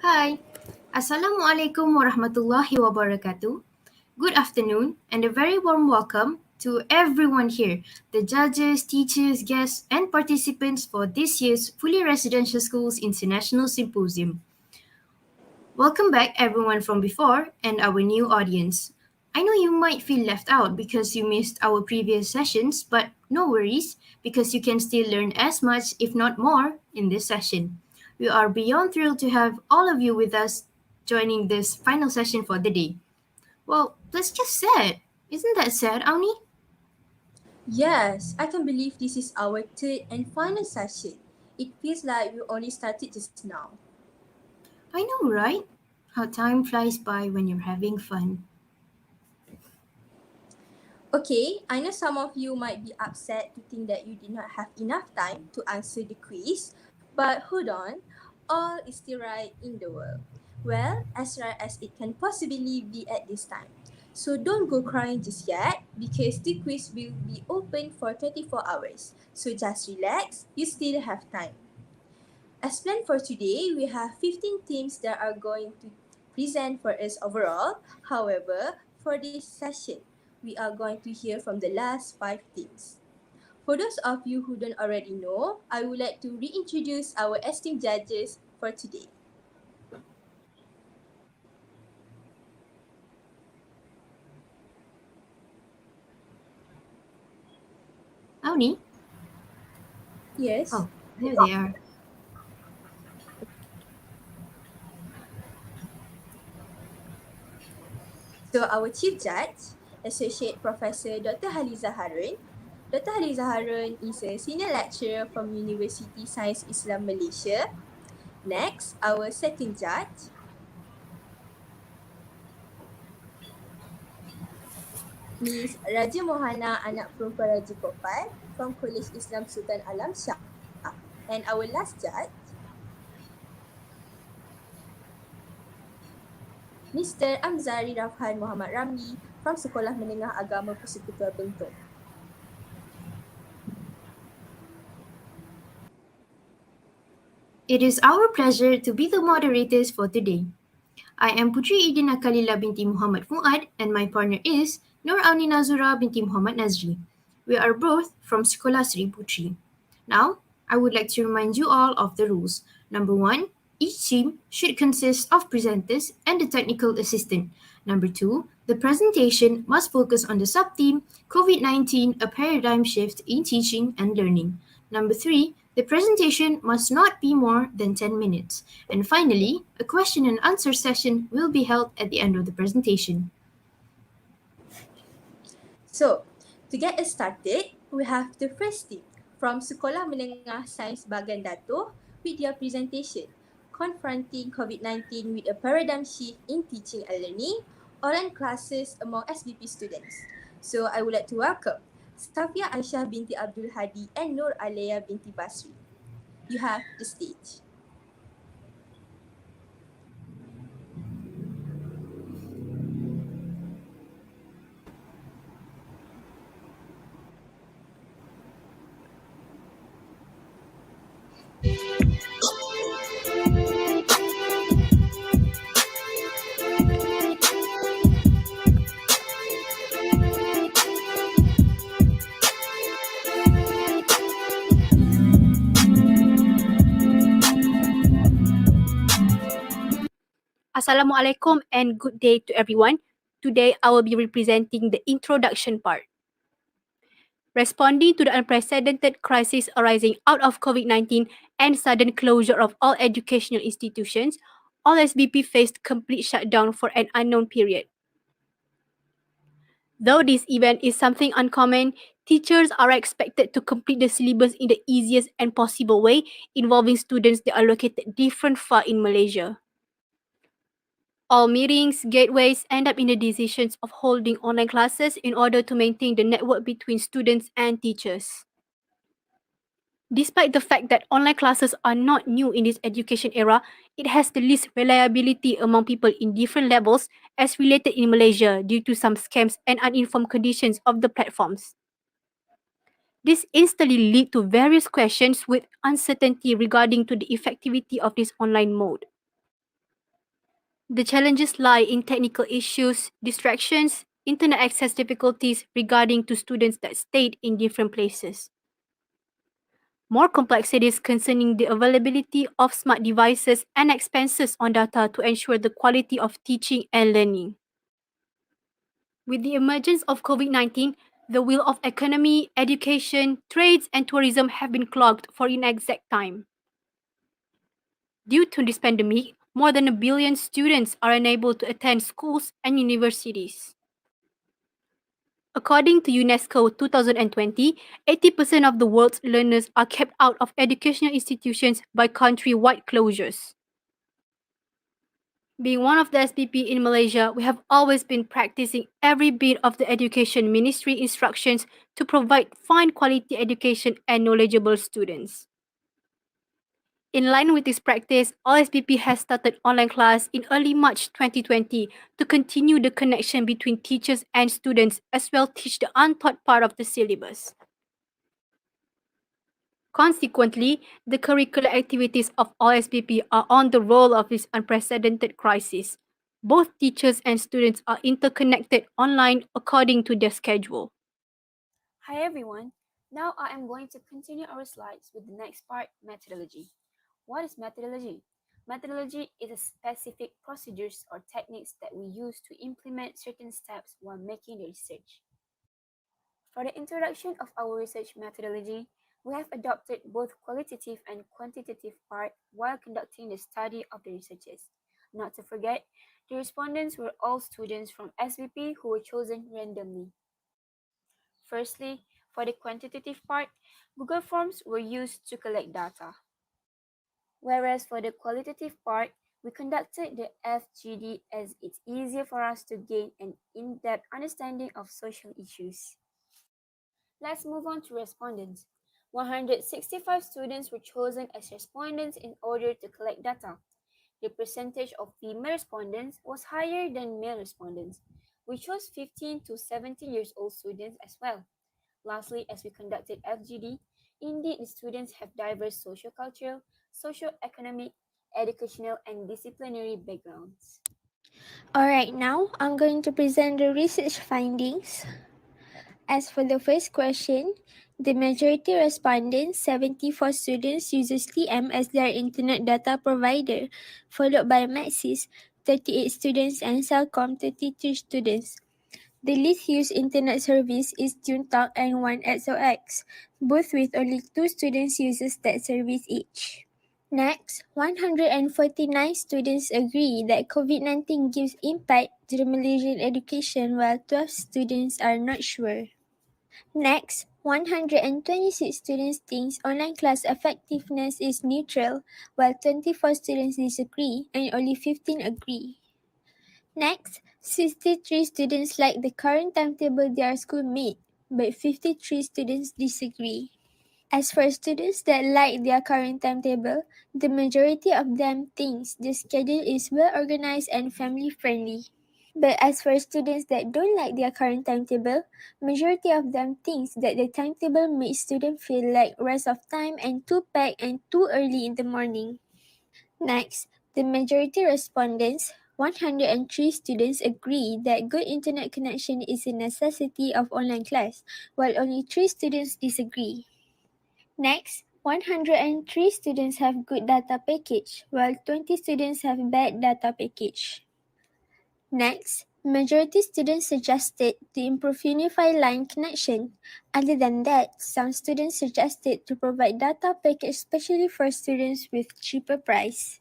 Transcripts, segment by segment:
Hi, Assalamualaikum warahmatullahi wabarakatuh. Good afternoon and a very warm welcome to everyone here, the judges, teachers, guests, and participants for this year's Fully Residential Schools International Symposium. Welcome back, everyone from before and our new audience. I know you might feel left out because you missed our previous sessions, but no worries because you can still learn as much, if not more, in this session. We are beyond thrilled to have all of you with us joining this final session for the day. Well, that's just sad. Isn't that sad, Auni? Yes, I can believe this is our third and final session. It feels like we only started just now. I know, right? How time flies by when you're having fun. Okay, I know some of you might be upset to think that you did not have enough time to answer the quiz, but hold on, all is still right in the world. Well, as right as it can possibly be at this time. So don't go crying just yet because the quiz will be open for 24 hours. So just relax, you still have time. As planned for today, we have 15 teams that are going to present for us overall. However, for this session, we are going to hear from the last 5 teams. For those of you who don't already know, I would like to reintroduce our esteemed judges for today. Auni? Yes. Oh, there they are. So our Chief Judge, Associate Professor Dr. Haliza Harun. Dr. Haliza Harun is a Senior Lecturer from University Science Islam Malaysia. Next, our second judge, Ms. Raja Mohana Anak Perempuan Raja Kopal from College Islam Sultan Alam Shah. And our last judge, Mr. Amzari Rafhan Muhammad Ramli from Sekolah Menengah Agama Persekutuan Bentong. It is our pleasure to be the moderators for today. I am Putri Idina Khalila binti Muhammad Fuad and my partner is Nur Auni Nazura binti Muhammad Nazri. We are both from Sekolah Seri Puteri. Now, I would like to remind you all of the rules. Number 1, each team should consist of presenters and a technical assistant. Number 2, the presentation must focus on the sub-theme COVID-19, a paradigm shift in teaching and learning. Number 3, the presentation must not be more than 10 minutes. And finally, a question and answer session will be held at the end of the presentation. So, to get us started, we have the first team from Sekolah Menengah Sains Bagan Dato' with their presentation, Confronting COVID-19 with a Paradigm Shift in Teaching and Learning, Online Classes Among SBP Students. So, I would like to welcome Safia Aisyah binti Abdul Hadi and Nur Alea binti Basri. You have the stage. Assalamualaikum and good day to everyone. Today I will be representing the introduction part. Responding to the unprecedented crisis arising out of COVID-19 and sudden closure of all educational institutions, all SBP faced complete shutdown for an unknown period. Though this event is something uncommon, teachers are expected to complete the syllabus in the easiest and possible way, involving students that are located different far in Malaysia. All meetings, gateways end up in the decisions of holding online classes in order to maintain the network between students and teachers. Despite the fact that online classes are not new in this education era, it has the least reliability among people in different levels as related in Malaysia due to some scams and uninformed conditions of the platforms. This instantly lead to various questions with uncertainty regarding to the effectivity of this online mode. The challenges lie in technical issues, distractions, internet access difficulties regarding to students that stayed in different places. More complexities concerning the availability of smart devices and expenses on data to ensure the quality of teaching and learning. With the emergence of COVID-19, the wheel of economy, education, trades, and tourism have been clogged for inexact time. Due to this pandemic, more than 1 billion students are unable to attend schools and universities. According to UNESCO 2020, 80% of the world's learners are kept out of educational institutions by country-wide closures. Being one of the SPP in Malaysia, we have always been practicing every bit of the Education Ministry instructions to provide fine quality education and knowledgeable students. In line with this practice, OSPP has started online class in early March 2020 to continue the connection between teachers and students as well teach the untaught part of the syllabus. Consequently, the curricular activities of OSPP are on the roll of this unprecedented crisis. Both teachers and students are interconnected online according to their schedule. Hi everyone, now I am going to continue our slides with the next part, methodology. What is methodology? Methodology is a specific procedures or techniques that we use to implement certain steps while making the research. For the introduction of our research methodology, we have adopted both qualitative and quantitative part while conducting the study of the researchers. Not to forget, the respondents were all students from SVP who were chosen randomly. Firstly, for the quantitative part, Google Forms were used to collect data. Whereas for the qualitative part, we conducted the FGD as it's easier for us to gain an in-depth understanding of social issues. Let's move on to respondents. 165 students were chosen as respondents in order to collect data. The percentage of female respondents was higher than male respondents. We chose 15 to 17 years old students as well. Lastly, as we conducted FGD, indeed the students have diverse socio-cultural, socio-economic, educational, and disciplinary backgrounds. Alright, now I'm going to present the research findings. As for the first question, the majority respondents, 74 students, uses TM as their internet data provider, followed by Maxis, 38 students, and Cellcom, 32 students. The least used internet service is TuneTalk and OneXOX, both with only 2 students uses that service each. Next, 149 students agree that COVID-19 gives impact to the Malaysian education while 12 students are not sure. Next, 126 students think online class effectiveness is neutral, while 24 students disagree and only 15 agree. Next, 63 students like the current timetable their school made, but 53 students disagree. As for students that like their current timetable, the majority of them thinks the schedule is well organized and family friendly. But as for students that don't like their current timetable, majority of them thinks that the timetable makes students feel like rest of time and too packed and too early in the morning. Next, the majority respondents, 103 students agree that good internet connection is a necessity of online class, while only 3 students disagree. Next, 103 students have good data package, while 20 students have bad data package. Next, majority students suggested to improve Unify line connection. Other than that, some students suggested to provide data package especially for students with cheaper price.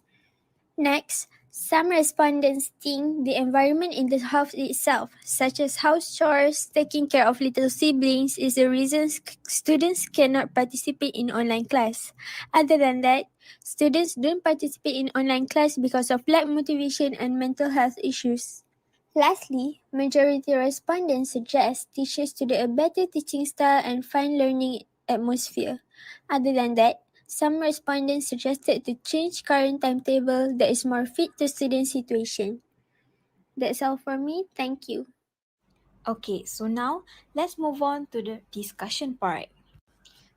Next, some respondents think the environment in the house itself, such as house chores, taking care of little siblings, is the reason students cannot participate in online class. Other than that, students don't participate in online class because of lack motivation and mental health issues. Lastly, majority respondents suggest teachers to do a better teaching style and fine learning atmosphere. Other than that, some respondents suggested to change current timetable that is more fit to student situation. That's all for me. Thank you. Okay, so now let's move on to the discussion part.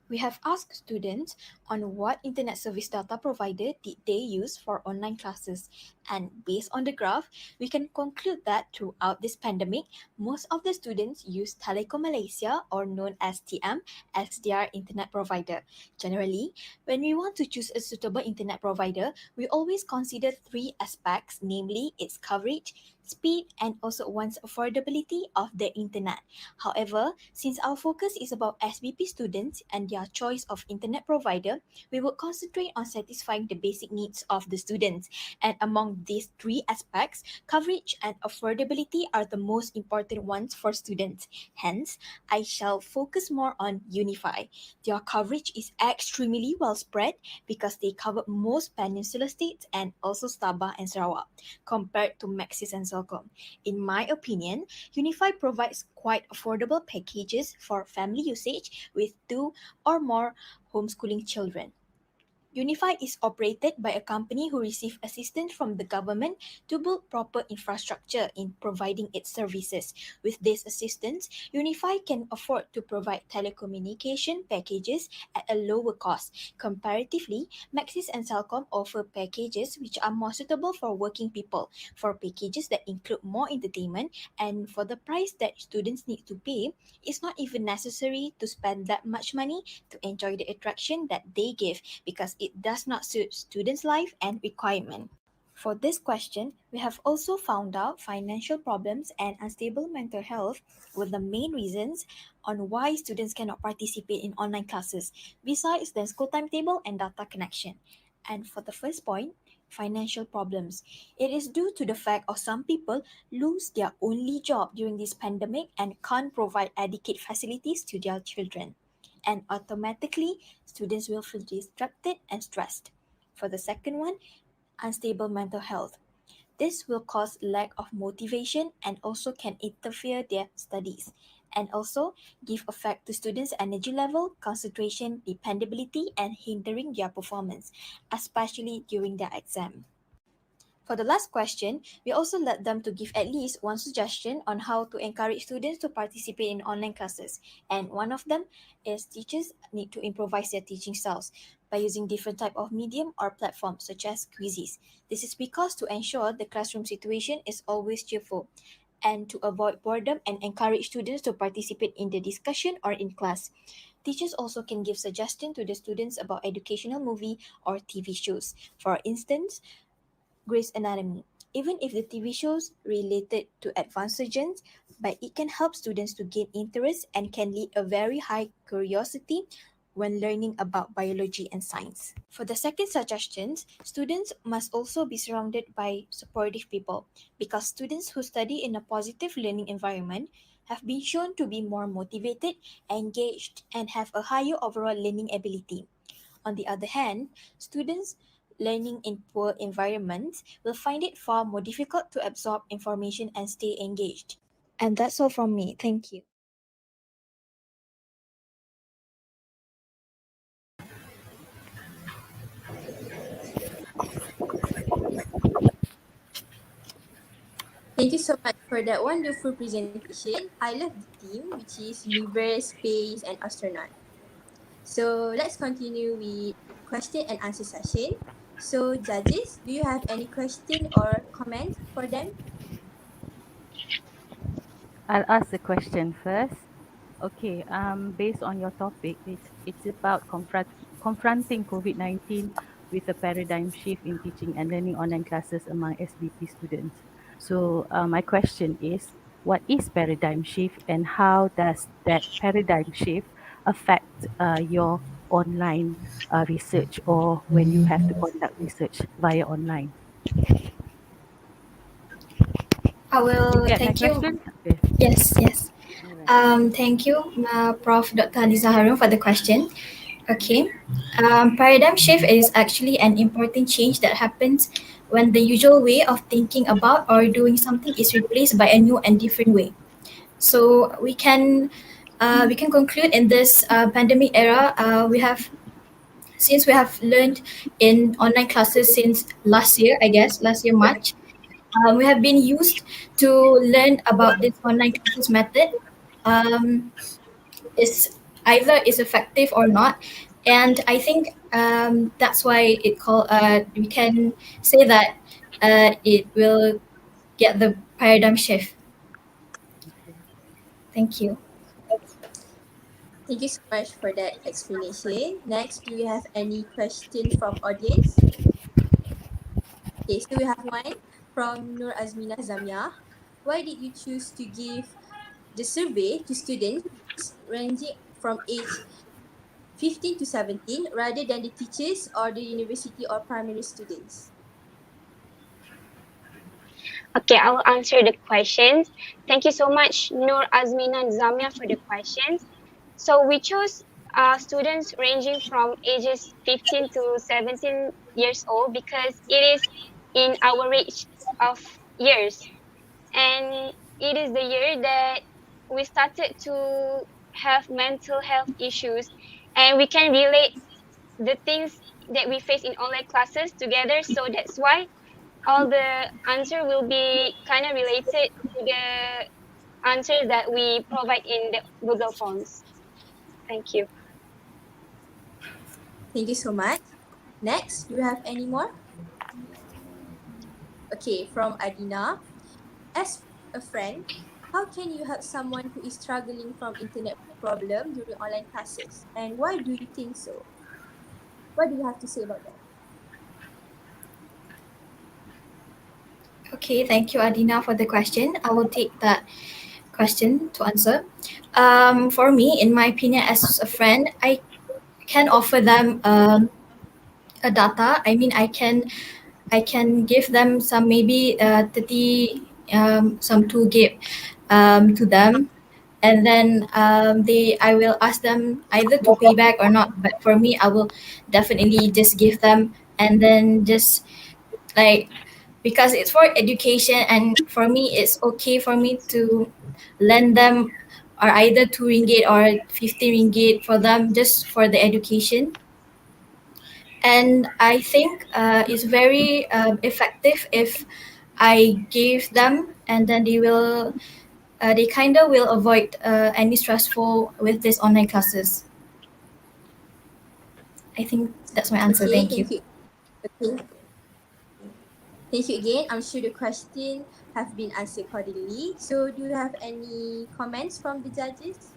We have asked students on what internet service data provider did they use for online classes. And based on the graph, we can conclude that throughout this pandemic, most of the students use Telekom Malaysia, or known as TM, as their internet provider. Generally, when we want to choose a suitable internet provider, we always consider three aspects, namely its coverage, speed, and also one's affordability of the internet. However, since our focus is about SBP students and their choice of internet provider, we will concentrate on satisfying the basic needs of the students. And among these three aspects, coverage and affordability are the most important ones for students. Hence, I shall focus more on Unify. Their coverage is extremely well spread because they cover most peninsula states and also Sabah and Sarawak compared to Maxis and Celcom. In my opinion, Unify provides quite affordable packages for family usage with two or more homeschooling children. Unify is operated by a company who receives assistance from the government to build proper infrastructure in providing its services. With this assistance, Unify can afford to provide telecommunication packages at a lower cost. Comparatively, Maxis and Celcom offer packages which are more suitable for working people, for packages that include more entertainment, and for the price that students need to pay, it's not even necessary to spend that much money to enjoy the attraction that they give, because it does not suit students' life and requirement. For this question, we have also found out financial problems and unstable mental health were the main reasons on why students cannot participate in online classes, besides the school timetable and data connection. And for the first point, financial problems. It is due to the fact of some people lose their only job during this pandemic and can't provide adequate facilities to their children. And automatically, students will feel distracted and stressed. For the second one, unstable mental health. This will cause lack of motivation and also can interfere their studies, and also give effect to students' energy level, concentration, dependability, and hindering their performance, especially during their exam. For the last question, we also let them to give at least one suggestion on how to encourage students to participate in online classes. And one of them is teachers need to improvise their teaching styles by using different type of medium or platforms such as quizzes. This is because to ensure the classroom situation is always cheerful and to avoid boredom and encourage students to participate in the discussion or in class. Teachers also can give suggestions to the students about educational movie or TV shows. For instance, Grey's Anatomy. Even if the TV shows related to advanced surgeons, but it can help students to gain interest and can lead a very high curiosity when learning about biology and science. For the second suggestion, students must also be surrounded by supportive people, because students who study in a positive learning environment have been shown to be more motivated, engaged, and have a higher overall learning ability. On the other hand, students learning in poor environments will find it far more difficult to absorb information and stay engaged. And that's all from me. Thank you. Thank you so much for that wonderful presentation. I love the theme, which is universe, space, and astronaut. So let's continue with question and answer session. So judges, do you have any question or comment for them? I'll ask the question first. Okay, based on your topic, it's about confronting COVID-19 with a paradigm shift in teaching and learning online classes among SBP students. So my question is, what is paradigm shift and how does that paradigm shift affect your online research, or when you have to conduct research via online? I Did you will get my thank you. question? Okay, Yes. all right. Thank you, Prof. Dr. Hadiza Harun, for the question. Okay. Paradigm shift is actually an important change that happens when the usual way of thinking about or doing something is replaced by a new and different way. So we can conclude in this pandemic era, we have learned in online classes since last year, I guess, last year March. We have been used to learn about this online classes method. Um, is Either is effective or not, and I think That's why we can say that it will get the paradigm shift. Okay. Thank you. Thank you so much for that explanation. Next, do you have any question from audience? Okay, so we have one from Nur Azmina Zamia. Why did you choose to give the survey to students ranging from age 15 to 17 rather than the teachers or the university or primary students? Okay, I will answer the questions. Thank you so much, Nur Azmina and Zamia, for the questions. So we chose students ranging from ages 15 to 17 years old because it is in our range of years. And it is the year that we started to have mental health issues, and we can relate the things that we face in online classes together. So that's why all the answer will be kind of related to the answers that we provide in the Google Forms. Thank you. Thank you so much. Next, do you have any more? Okay, from Adina. As a friend, how can you help someone who is struggling from internet problem during online classes? And why do you think so? What do you have to say about that? Okay, thank you, Adina, for the question. I will take that question to answer. For me, in my opinion, as a friend, I can offer them a data. I mean, I can give them some maybe 30 some 2 gig to them, and then I will ask them either to pay back or not. But for me, I will definitely just give them, and then just like, because it's for education, and for me it's okay for me to lend them or either 2 ringgit or 50 ringgit for them just for the education. And I think it's very effective if I give them, and then they kind of will avoid any stressful with this online classes. I think that's my answer. Okay, Thank you. thank you. Okay. Thank you again. I'm sure the question have been answered accordingly. So do you have any comments from the judges?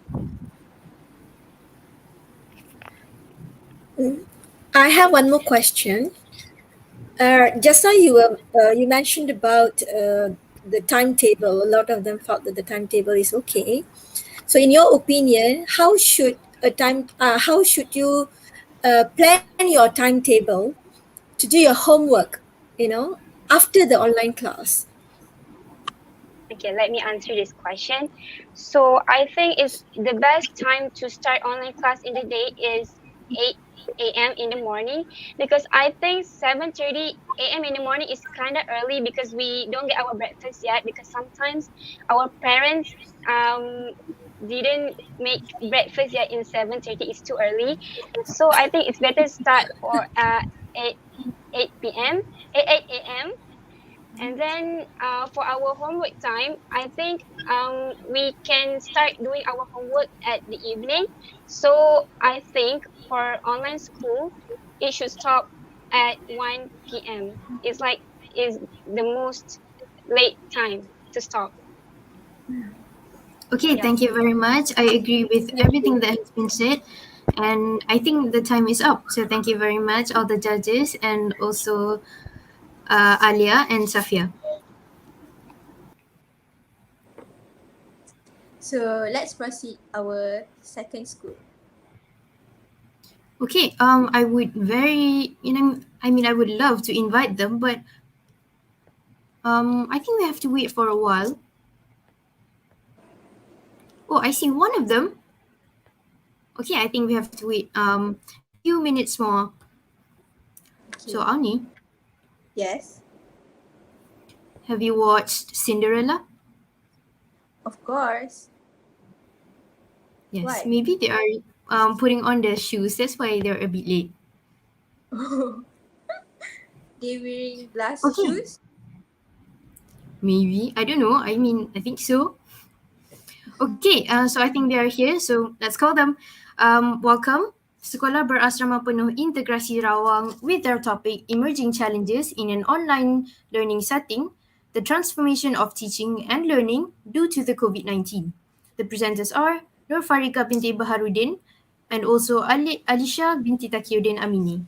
I have one more question. Just now you mentioned about the timetable. A lot of them felt that the timetable is okay. So, in your opinion, how should you plan your timetable to do your homework? After the online class. Okay, let me answer this question. So I think it's the best time to start online class in the day is 8 a.m. in the morning, because I think 7:30 a.m. in the morning is kind of early because we don't get our breakfast yet, because sometimes our parents didn't make breakfast yet in 7:30. It's too early. So I think it's better start for 8 8 p.m. 8 a.m. And then for our homework time, I think we can start doing our homework at the evening. So I think for online school, it should stop at 1 p.m. It's like is the most late time to stop. Okay, Yeah. thank you very much. I agree with everything that has been said. And I think the time is up. So thank you very much, all the judges, and also Alia and Safia. So let's proceed our second school. Okay, I would I would love to invite them, but I think we have to wait for a while. Oh, I see one of them. Okay, I think we have to wait few minutes more. So Okay. Ani, Yes, have you watched Cinderella? of course. Yes, Why? maybe they are putting on their shoes. That's why they're a bit late. They wearing glass Okay, shoes? maybe. I don't know. I mean, I think so. Okay, so I think they are here. So let's call them. Welcome Sekolah berasrama penuh integrasi Rawang with their topic Emerging Challenges in an Online Learning Setting, the Transformation of Teaching and Learning Due to the COVID-19. The presenters are Nur Farika binti Baharudin and also Alisha binti Taqiyuddin Amini.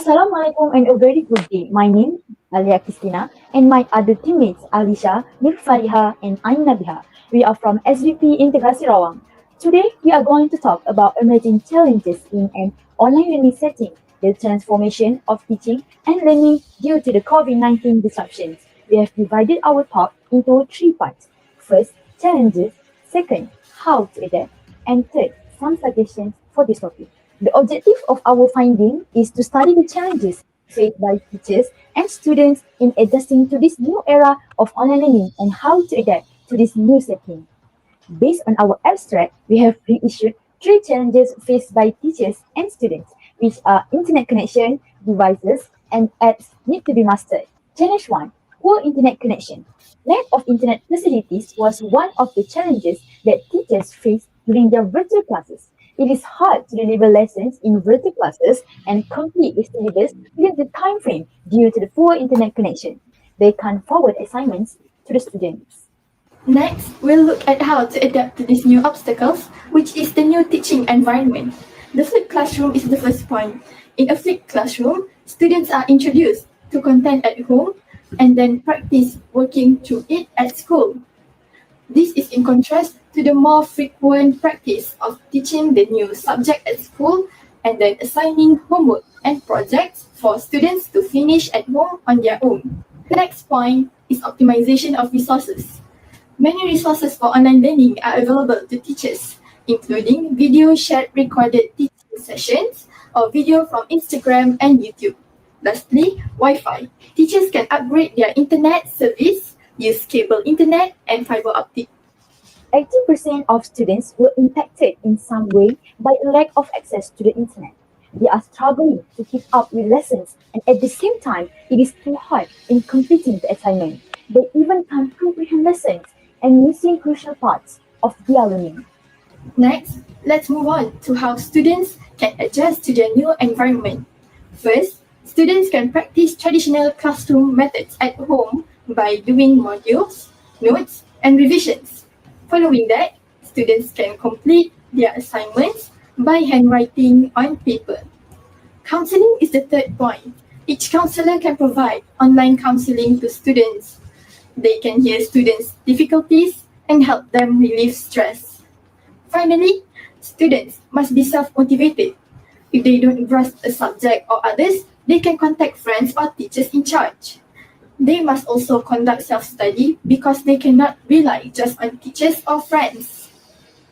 Assalamualaikum and a very good day. My name is Alia Christina and my other teammates Alisha, Nur Fariha and Ain Nabiha. We are from SVP Integrasi Rawang. Today we are going to talk about emerging challenges in an online learning setting, the transformation of teaching and learning due to the COVID-19 disruptions. We have divided our talk into 3 parts. First, challenges. Second, how to adapt. And third, some suggestions for this topic. The objective of our finding is to study the challenges faced by teachers and students in adjusting to this new era of online learning and how to adapt to this new setting. Based on our abstract, we have reissued 3 challenges faced by teachers and students, which are internet connection, devices, and apps need to be mastered. Challenge 1, poor internet connection. Lack of internet facilities was one of the challenges that teachers faced during their virtual classes. It is hard to deliver lessons in virtual classes and complete the syllabus within the time frame due to the poor internet connection. They can't forward assignments to the students. Next, we'll look at how to adapt to these new obstacles, which is the new teaching environment. The flipped classroom is the first point. In a flipped classroom, students are introduced to content at home and then practice working through it at school. This is in contrast to the more frequent practice of teaching the new subject at school and then assigning homework and projects for students to finish at home on their own. The next point is optimization of resources. Many resources for online learning are available to teachers, including video shared recorded teaching sessions or video from Instagram and YouTube. Lastly, Wi-Fi. Teachers can upgrade their internet service, use cable internet and fiber optic. 80% of students were impacted in some way by a lack of access to the internet. They are struggling to keep up with lessons, and at the same time, it is too hard in completing the assignment. They even can't comprehend lessons and missing crucial parts of their learning. Next, let's move on to how students can adjust to their new environment. First, students can practice traditional classroom methods at home by doing modules, notes, and revisions. Following that, students can complete their assignments by handwriting on paper. Counseling is the third point. Each counselor can provide online counseling to students. They can hear students' difficulties and help them relieve stress. Finally, students must be self-motivated. If they don't grasp a subject or others, they can contact friends or teachers in charge. They must also conduct self-study because they cannot rely just on teachers or friends.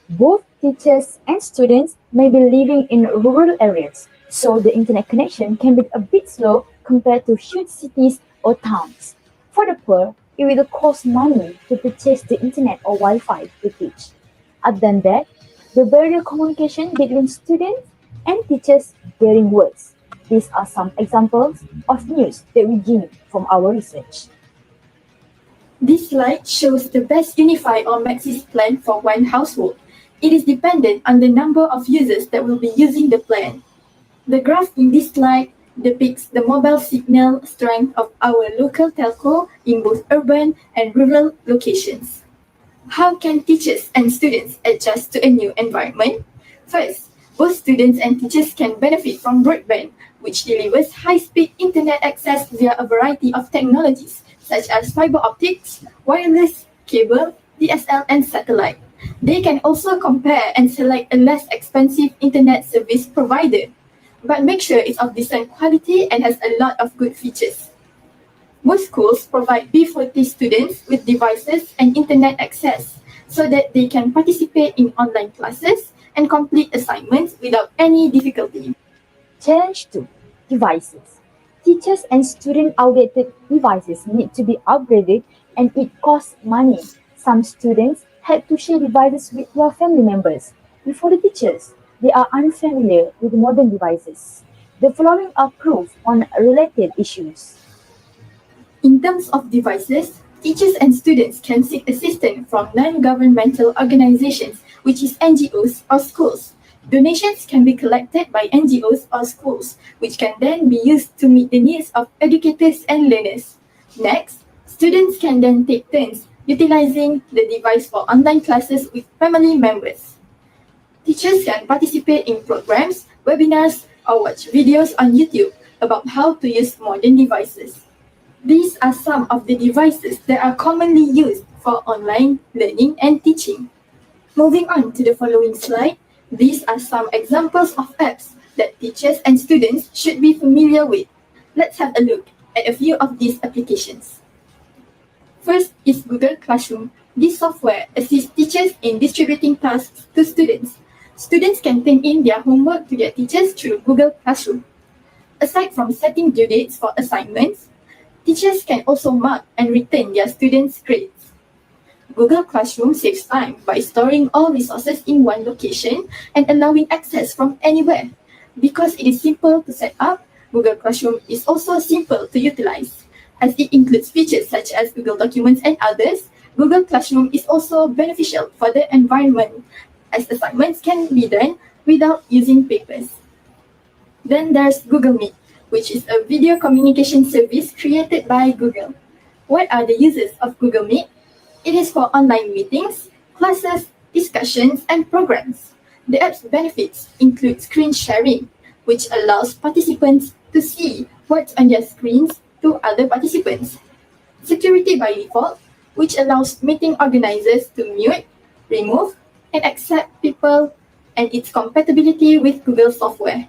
Both teachers and students may be living in rural areas, so the internet connection can be a bit slow compared to huge cities or towns. For the poor, it will cost money to purchase the internet or Wi-Fi to teach. Other than that, the barrier communication between students and teachers getting worse. These are some examples of news that we gained from our research. This slide shows the best Unify or Maxis plan for one household. It is dependent on the number of users that will be using the plan. The graph in this slide depicts the mobile signal strength of our local telco in both urban and rural locations. How can teachers and students adjust to a new environment? First, both students and teachers can benefit from broadband, which delivers high-speed internet access via a variety of technologies such as fiber optics, wireless, cable, DSL, and satellite. They can also compare and select a less expensive internet service provider, but make sure it's of decent quality and has a lot of good features. Most schools provide B40 students with devices and internet access so that they can participate in online classes and complete assignments without any difficulty. Challenge 2. Devices. Teachers and student outdated devices need to be upgraded and it costs money. Some students had to share devices with their family members. Before the teachers, they are unfamiliar with modern devices. The following are proof on related issues. In terms of devices, teachers and students can seek assistance from non-governmental organizations, which is NGOs or schools. Donations can be collected by NGOs or schools, which can then be used to meet the needs of educators and learners. Next, students can then take turns utilizing the device for online classes with family members. Teachers can participate in programs, webinars, or watch videos on YouTube about how to use modern devices. These are some of the devices that are commonly used for online learning and teaching. Moving on to the following slide, these are some examples of apps that teachers and students should be familiar with. Let's have a look at a few of these applications. First is Google Classroom. This software assists teachers in distributing tasks to students. Students can turn in their homework to their teachers through Google Classroom. Aside from setting due dates for assignments, teachers can also mark and return their students' grades. Google Classroom saves time by storing all resources in one location and allowing access from anywhere. Because it is simple to set up, Google Classroom is also simple to utilize. As it includes features such as Google Documents and others, Google Classroom is also beneficial for the environment, as assignments can be done without using papers. Then there's Google Meet, which is a video communication service created by Google. What are the uses of Google Meet? It is for online meetings, classes, discussions, and programs. The app's benefits include screen sharing, which allows participants to see what's on their screens to other participants. Security by default, which allows meeting organizers to mute, remove, and accept people, and its compatibility with Google software.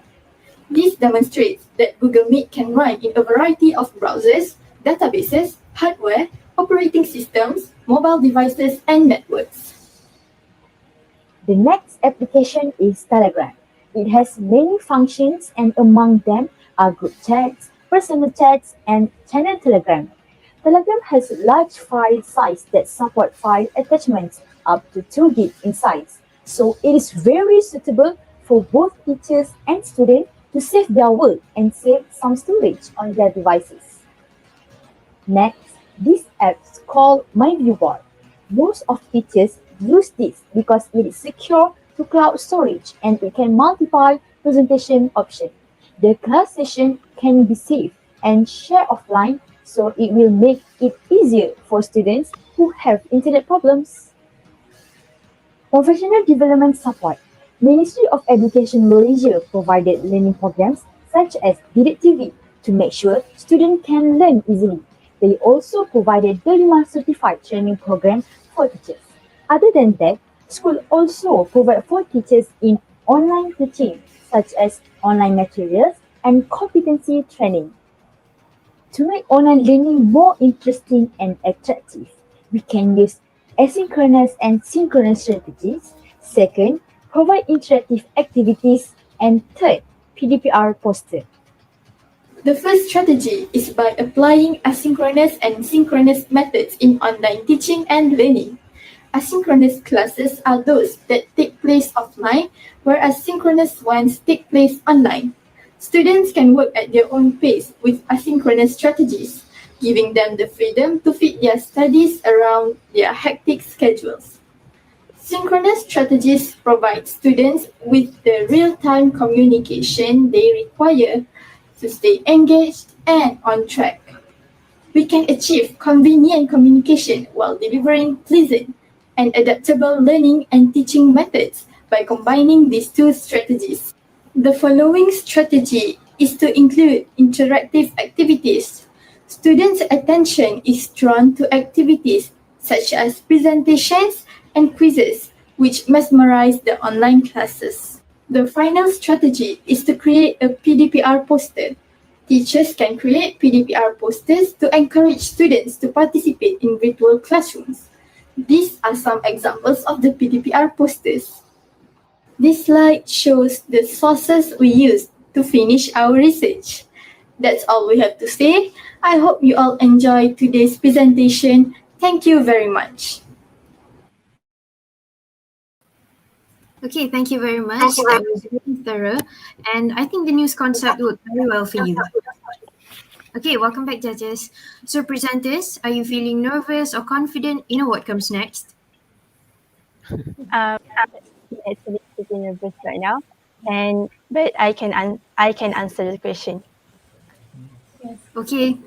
This demonstrates that Google Meet can run in a variety of browsers, databases, hardware, operating systems, mobile devices, and networks. The next application is Telegram. It has many functions and among them are group chats, personal chats, and channel Telegram. Telegram has a large file size that support file attachments up to 2 GB in size. So it is very suitable for both teachers and students to save their work and save some storage on their devices. Next, this app is called My Viewboard. Most of teachers use this because it is secure to cloud storage and it can multiply presentation options. The class session can be saved and shared offline, so it will make it easier for students who have internet problems. Professional development support. Ministry of Education Malaysia provided learning programs such as Didik TV to make sure students can learn easily. They also provided the 5 certified training program for teachers. Other than that, school also provide for teachers in online teaching such as online materials and competency training. To make online learning more interesting and attractive, we can use asynchronous and synchronous strategies. Second, provide interactive activities. And third, PDPR poster. The first strategy is by applying asynchronous and synchronous methods in online teaching and learning. Asynchronous classes are those that take place offline, whereas synchronous ones take place online. Students can work at their own pace with asynchronous strategies, giving them the freedom to fit their studies around their hectic schedules. Synchronous strategies provide students with the real-time communication they require to stay engaged and on track. We can achieve convenient communication while delivering pleasant and adaptable learning and teaching methods by combining these two strategies. The following strategy is to include interactive activities. Students' attention is drawn to activities such as presentations and quizzes, which mesmerize the online classes. The final strategy is to create a PDPR poster. Teachers can create PDPR posters to encourage students to participate in virtual classrooms. These are some examples of the PDPR posters. This slide shows the sources we used to finish our research. That's all we have to say. I hope you all enjoyed today's presentation. Thank you very much. Okay, thank you very much. That was very thorough. And I think the news concept worked very well for you. Okay, welcome back, judges. So, presenters, are you feeling nervous or confident? You know what comes next? Actually pretty nervous right now, but I can answer the question. Okay.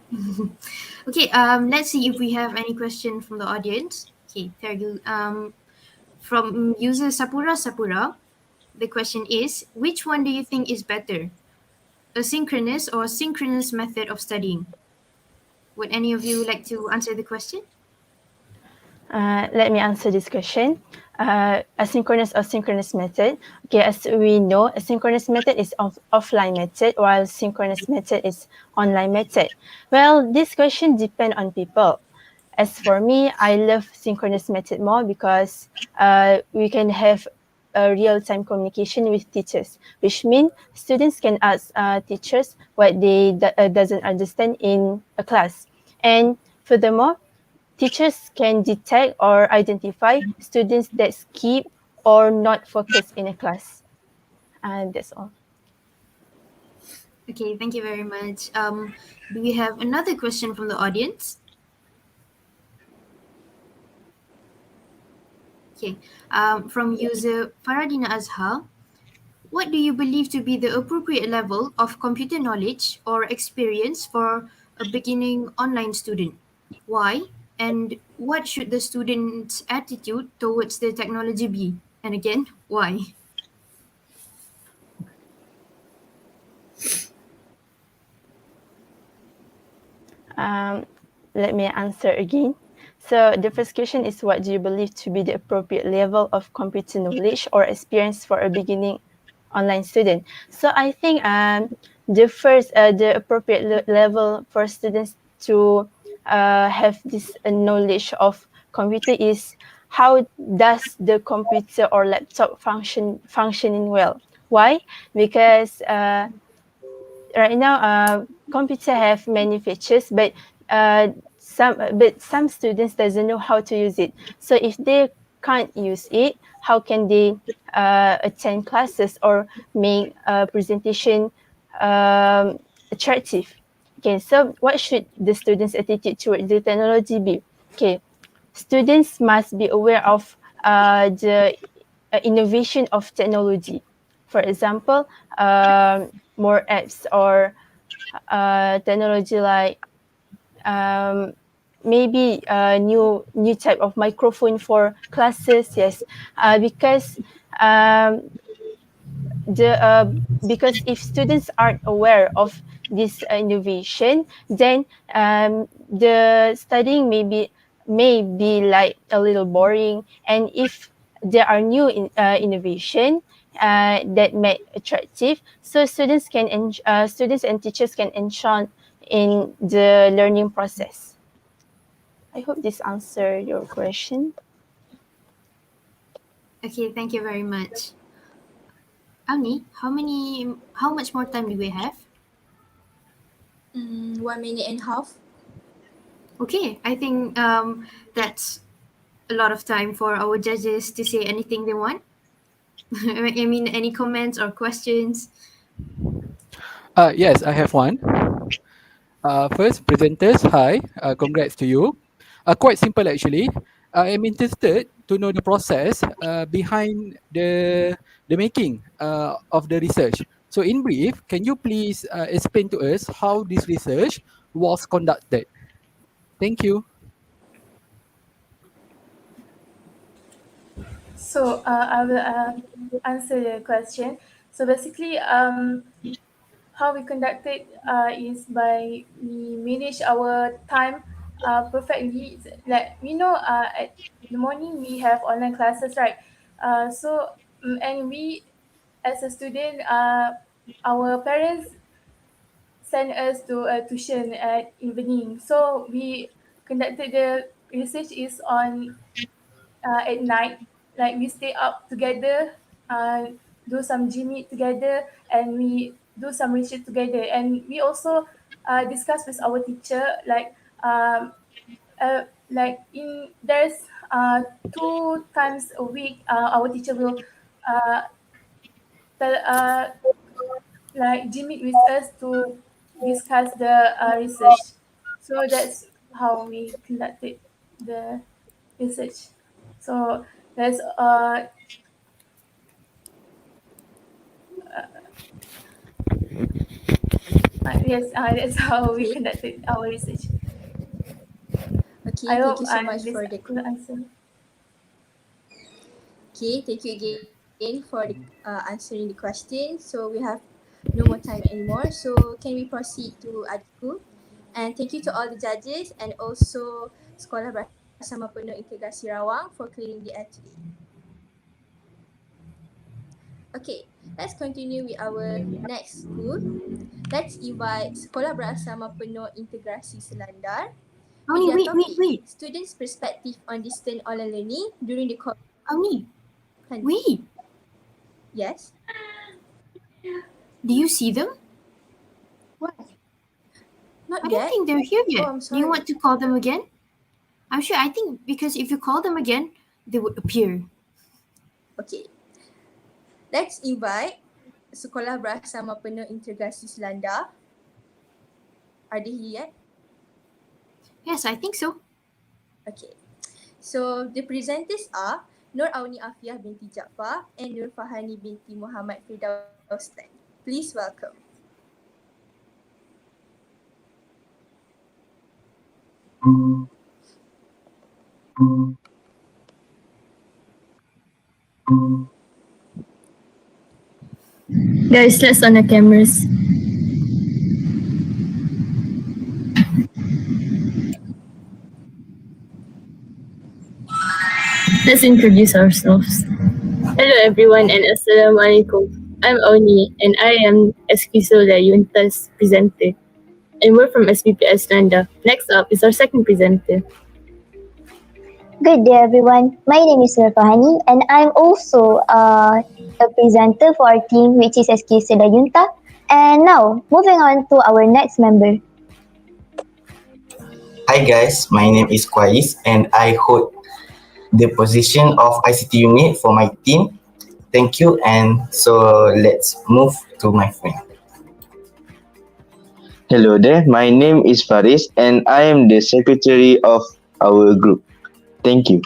Okay, let's see if we have any question from the audience. Okay, there you from user Sapura, the question is, which one do you think is better? Asynchronous or synchronous method of studying? Would any of you like to answer the question? Let me answer this question. Asynchronous or synchronous method. Okay, as we know, asynchronous method is offline method, while synchronous method is online method. Well, this question depends on people. As for me, I love synchronous method more because we can have a real-time communication with teachers, which means students can ask teachers what they doesn't understand in a class. And furthermore, teachers can detect or identify students that skip or not focus in a class. And that's all. Okay, thank you very much. Do we have another question from the audience? Okay, from user Faradina Azhar, what do you believe to be the appropriate level of computer knowledge or experience for a beginning online student? Why? And what should the student's attitude towards the technology be? And again, why? Let me answer again. So the first question is, what do you believe to be the appropriate level of computer knowledge or experience for a beginning online student? So I think the appropriate level for students to have this knowledge of computer is how does the computer or laptop functioning well. Why? Because right now computer have many features, but some students doesn't know how to use it. So if they can't use it, how can they attend classes or make a presentation attractive? Okay, so what should the students' attitude toward the technology be? Okay, students must be aware of the innovation of technology. For example, more apps or technology like maybe a new type of microphone for classes. Yes, because because if students aren't aware of this innovation, then the studying may be like a little boring. And if there are new innovation that make attractive, so students and teachers can enchant in the learning process. I hope this answered your question. Okay, thank you very much. Avni, how much more time do we have? 1 minute and a half. Okay, I think that's a lot of time for our judges to say anything they want. I mean, any comments or questions? Yes, I have one. First, presenters, hi. Congrats to you. Quite simple actually. I am interested to know the process behind the making of the research. So, in brief, can you please explain to us how this research was conducted? Thank you. So I will answer the question. So basically, how we conducted is by we manage our time perfectly. Like at the morning we have online classes, right? And we, as a student, our parents send us to a tuition at evening. So we conducted the research is on at night. Like we stay up together do some gym together, and we do some research together. And we also discuss with our teacher, there's 2 times a week our teacher will uh, tell, gym with us to discuss the research. So that's how we conducted the research. So that's yes, that's how we conducted our research. Okay, I thank hope you so much this for the answer. Okay, thank you again for the answering the question. So we have no more time anymore. So can we proceed to adikku? And thank you to all the judges and also Sekolah Bersama Penuh Integrasi Rawang for clearing the air today. Okay, let's continue with our next school. Let's invite Sekolah Bersama Penuh Integrasi Selandar with Awni, their wait. topic, Students' Perspective on Distant Online Learning during the COVID. Awni, wait. Yes? Do you see them? What? Not I yet. don't think they're here yet. I'm Do you sorry. want to call them again? I think because if you call them again, they would appear. Okay. Let's invite Sekolah Bersama Penuh Integrasi Selandar. Are they here yet? Yes, I think so. Okay. So the presenters are Nur Auni Afiah binti Jaafar and Nur Fahani binti Muhammad Firdaustan. Please welcome. Guys, let's on the cameras. Let's introduce ourselves. Hello everyone and Assalamualaikum. I'm Oni and I am Esquisola Yunta's presenter. And we're from SPPS Nanda. Next up is our second presenter. Good day, everyone. My name is Nurfahani, and I'm also a presenter for our team, which is SK Seda Yunta. And now, moving on to our next member. Hi guys, my name is Kwais and I hold the position of ICT unit for my team. Thank you, and so let's move to my friend. Hello there, my name is Faris and I am the secretary of our group. Thank you.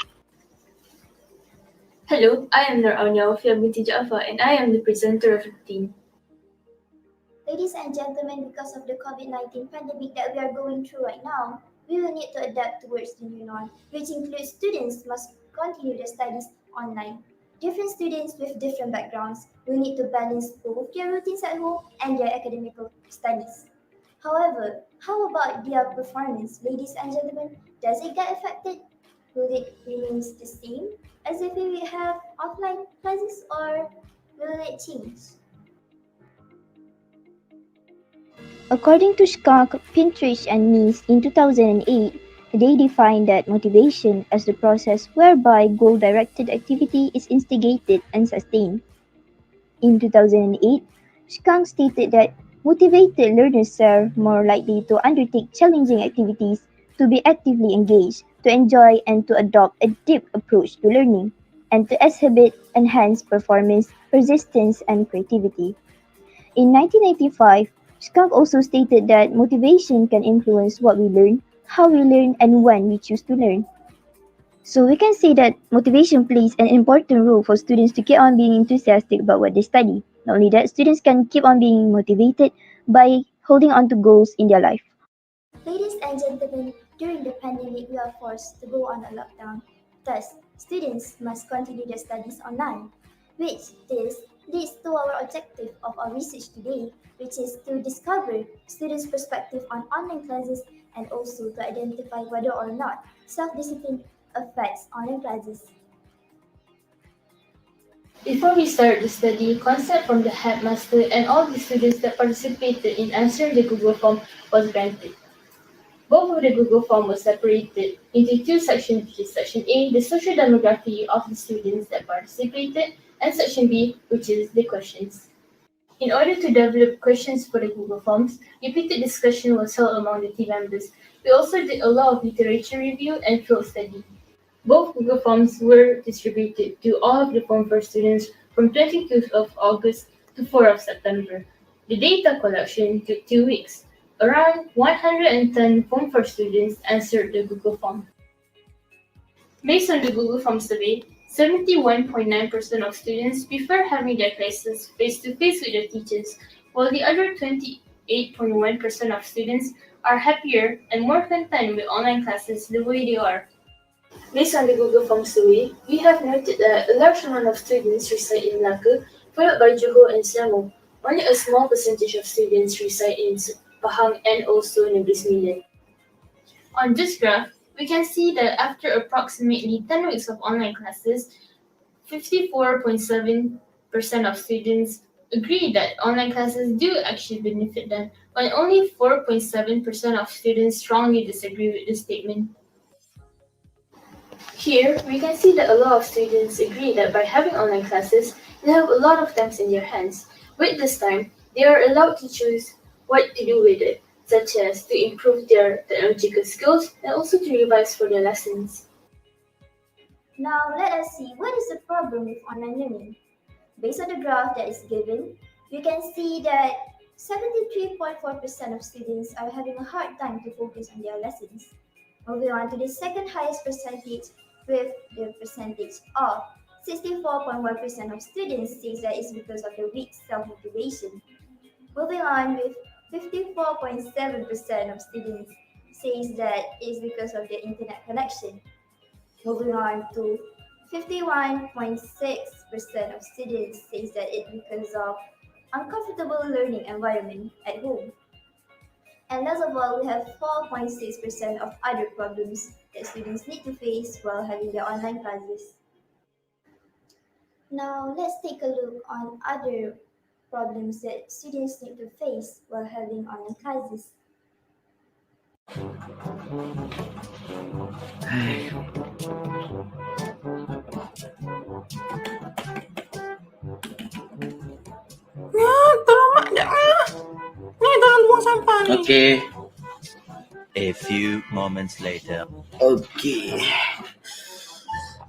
Hello, I am Nur Aunia Afiah binti Jaafar and I am the presenter of the team. Ladies and gentlemen, because of the COVID-19 pandemic that we are going through right now, we will need to adapt towards the new norm, which includes students must continue their studies online. Different students with different backgrounds will need to balance both their routines at home and their academical studies. However, how about their performance, ladies and gentlemen? Does it get affected? Will it remain the same as if we have offline classes, or will it change? According to Skunk, Pinterest, and Mies in 2008, they defined that motivation as the process whereby goal-directed activity is instigated and sustained. In 2008, Skunk stated that motivated learners are more likely to undertake challenging activities, to be actively engaged, to enjoy and to adopt a deep approach to learning, and to exhibit enhanced performance, persistence, and creativity. In 1995, Skunk also stated that motivation can influence what we learn, how we learn, and when we choose to learn. So we can say that motivation plays an important role for students to keep on being enthusiastic about what they study. Not only that, students can keep on being motivated by holding on to goals in their life. Ladies and gentlemen, during the pandemic, we are forced to go on a lockdown. Thus, students must continue their studies online, which this leads to our objective of our research today, which is to discover students' perspective on online classes and also to identify whether or not self-discipline affects online classes. Before we start the study, consent from the headmaster and all the students that participated in answering the Google form was granted. Both of the Google form was separated into two sections, which is Section A, the social demography of the students that participated, and section B, which is the questions. In order to develop questions for the Google Forms, repeated discussion was held among the team members. We also did a lot of literature review and field study. Both Google Forms were distributed to all of the Form 4 students from 22nd of August to 4th of September. The data collection took 2 weeks. Around 110 Form 4 students answered the Google Form. Based on the Google Form survey, 71.9% of students prefer having their classes face-to-face with their teachers, while the other 28.1% of students are happier and more content with online classes the way they are. Based on the Google Form survey, we have noted that a large amount of students reside in Malacca, followed by Johor and Selangor. Only a small percentage of students reside in Pahang and also Negeri Sembilan. On this graph, we can see that after approximately 10 weeks of online classes, 54.7% of students agree that online classes do actually benefit them, while only 4.7% of students strongly disagree with this statement. Here, we can see that a lot of students agree that by having online classes, they have a lot of time in their hands. With this time, they are allowed to choose what to do with it, such as to improve their technological skills and also to revise for their lessons. Now let us see what is the problem with online learning. Based on the graph that is given, you can see that 73.4% of students are having a hard time to focus on their lessons. Moving on to the second highest percentage with the percentage of 64.1% of students says that it's because of the weak self-motivation. Moving on with 54.7% of students says that it's because of the internet connection. Moving on to 51.6% of students says that it's because of uncomfortable learning environment at home. And last of all, we have 4.6% of other problems that students need to face while having their online classes. Now let's take a look on other problems that students need to face while having online classes. Tolong mak jap ah. Ni tolong buang sampah ni. Okay. A few moments later. Okay.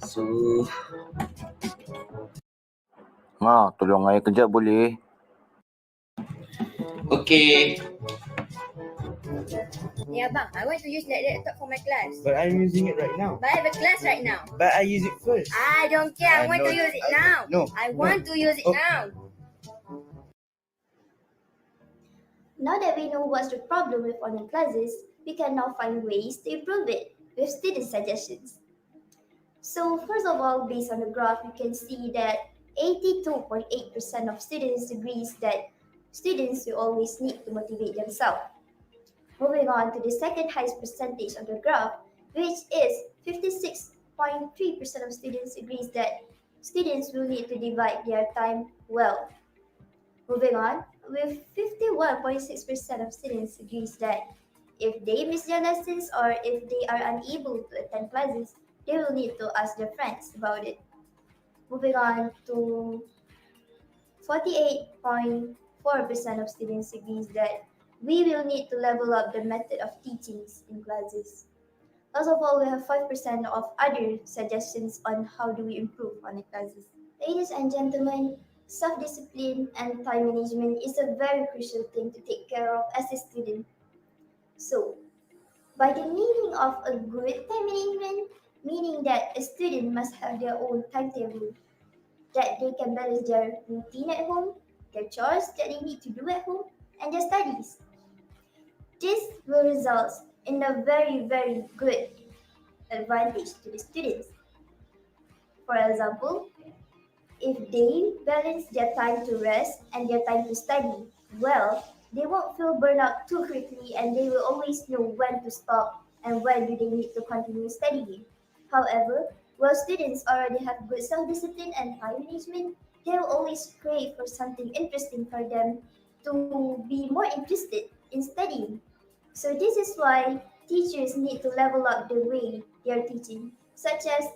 So, tolong ayah kejap boleh? Okay. Yeah, bang, I want to use that laptop for my class. But I'm using it right now. But I have a class right now. But I use it first. I don't care. I want to use it now. No. I want to use it now. Now that we know what's the problem with online classes, we can now find ways to improve it with student suggestions. So first of all, based on the graph, you can see that 82.8% of students agrees that students will always need to motivate themselves. Moving on to the second highest percentage of the graph, which is 56.3% of students agrees that students will need to divide their time well. Moving on, with 51.6% of students agrees that if they miss their lessons or if they are unable to attend classes, they will need to ask their friends about it. Moving on to 48.4% of students agrees that we will need to level up the method of teachings in classes. First of all, we have 5% of other suggestions on how do we improve online classes. Ladies and gentlemen, self-discipline and time management is a very crucial thing to take care of as a student. So, by the meaning of a good time management, meaning that a student must have their own timetable, that they can balance their routine at home, their chores that they need to do at home, and their studies. This will result in a very, very good advantage to the students. For example, if they balance their time to rest and their time to study well, they won't feel burned out too quickly and they will always know when to stop and when do they need to continue studying. However, while students already have good self-discipline and time management, they will always crave for something interesting for them to be more interested in studying. So this is why teachers need to level up the way they are teaching, such as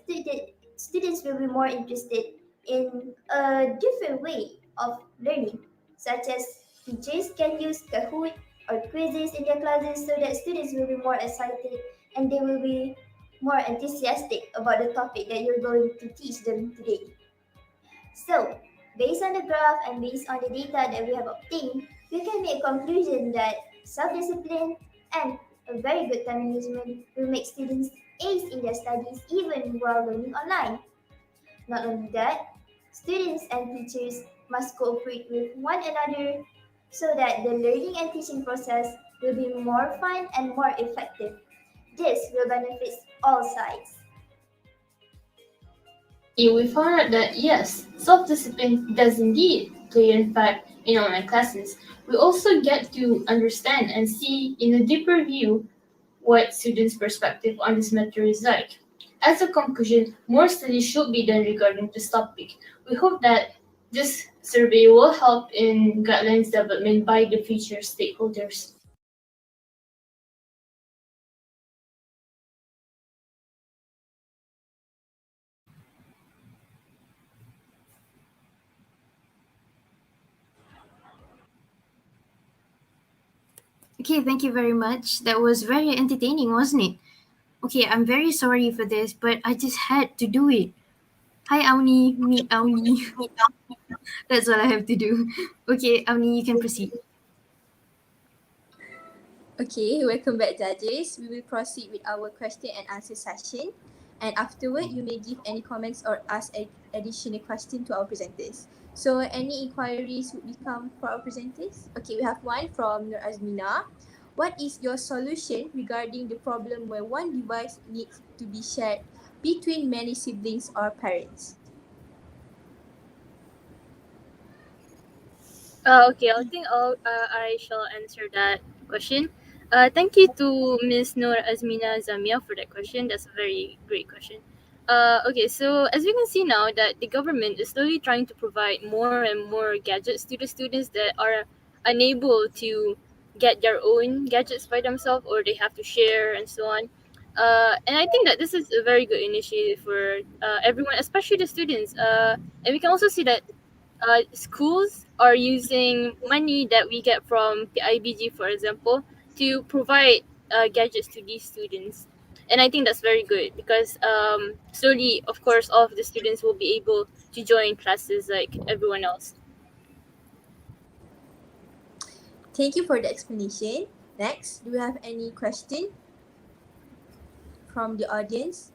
students will be more interested in a different way of learning, such as teachers can use Kahoot or quizzes in their classes so that students will be more excited and they will be more enthusiastic about the topic that you're going to teach them today. So, based on the graph and based on the data that we have obtained, we can make a conclusion that self-discipline and a very good time management will make students ace in their studies even while learning online. Not only that, students and teachers must cooperate with one another so that the learning and teaching process will be more fun and more effective. This will benefit all sides. We found out that yes, self-discipline does indeed play an impact in online classes. We also get to understand and see in a deeper view what students' perspective on this matter is like. As a conclusion, more studies should be done regarding this topic. We hope that this survey will help in guidelines development by the future stakeholders. Okay, thank you very much. That was very entertaining, wasn't it? Okay, I'm very sorry for this, but I just had to do it. Hi, Auni. Meet Auni. That's what I have to do. Okay, Auni, you can proceed. Okay, welcome back, judges. We will proceed with our question and answer session. And afterward, you may give any comments or ask additional question to our presenters. So, any inquiries would become for our presenters? Okay, we have one from Nur Azmina. What is your solution regarding the problem where one device needs to be shared between many siblings or parents? Okay, I think I shall answer that question. Thank you to Ms. Noor Azmina Zamia for that question. That's a very great question. Okay, so as we can see now that the government is slowly trying to provide more and more gadgets to the students that are unable to get their own gadgets by themselves or they have to share and so on. And I think that this is a very good initiative for everyone, especially the students. And we can also see that schools are using money that we get from PIBG, for example, to provide gadgets to these students. And I think that's very good because slowly, of course, all of the students will be able to join classes like everyone else. Thank you for the explanation. Next, do you have any question from the audience?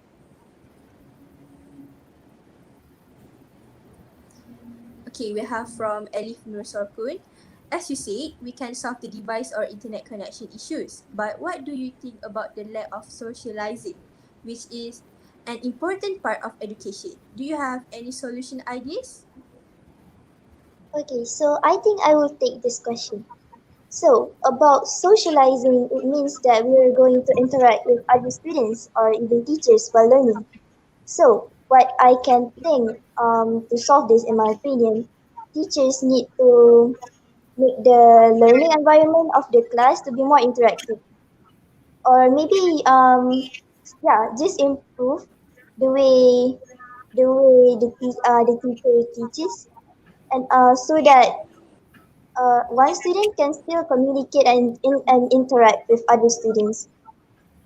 Okay, we have from Elif Nur Sorkun. As you said, we can solve the device or internet connection issues. But what do you think about the lack of socializing, which is an important part of education? Do you have any solution ideas? Okay, so I think I will take this question. So, about socializing, it means that we are going to interact with other students or even teachers while learning. So, what I can think to solve this, in my opinion, teachers need to make the learning environment of the class to be more interactive, or maybe yeah, just improve the way the teacher teaches, and so that one student can still communicate and interact with other students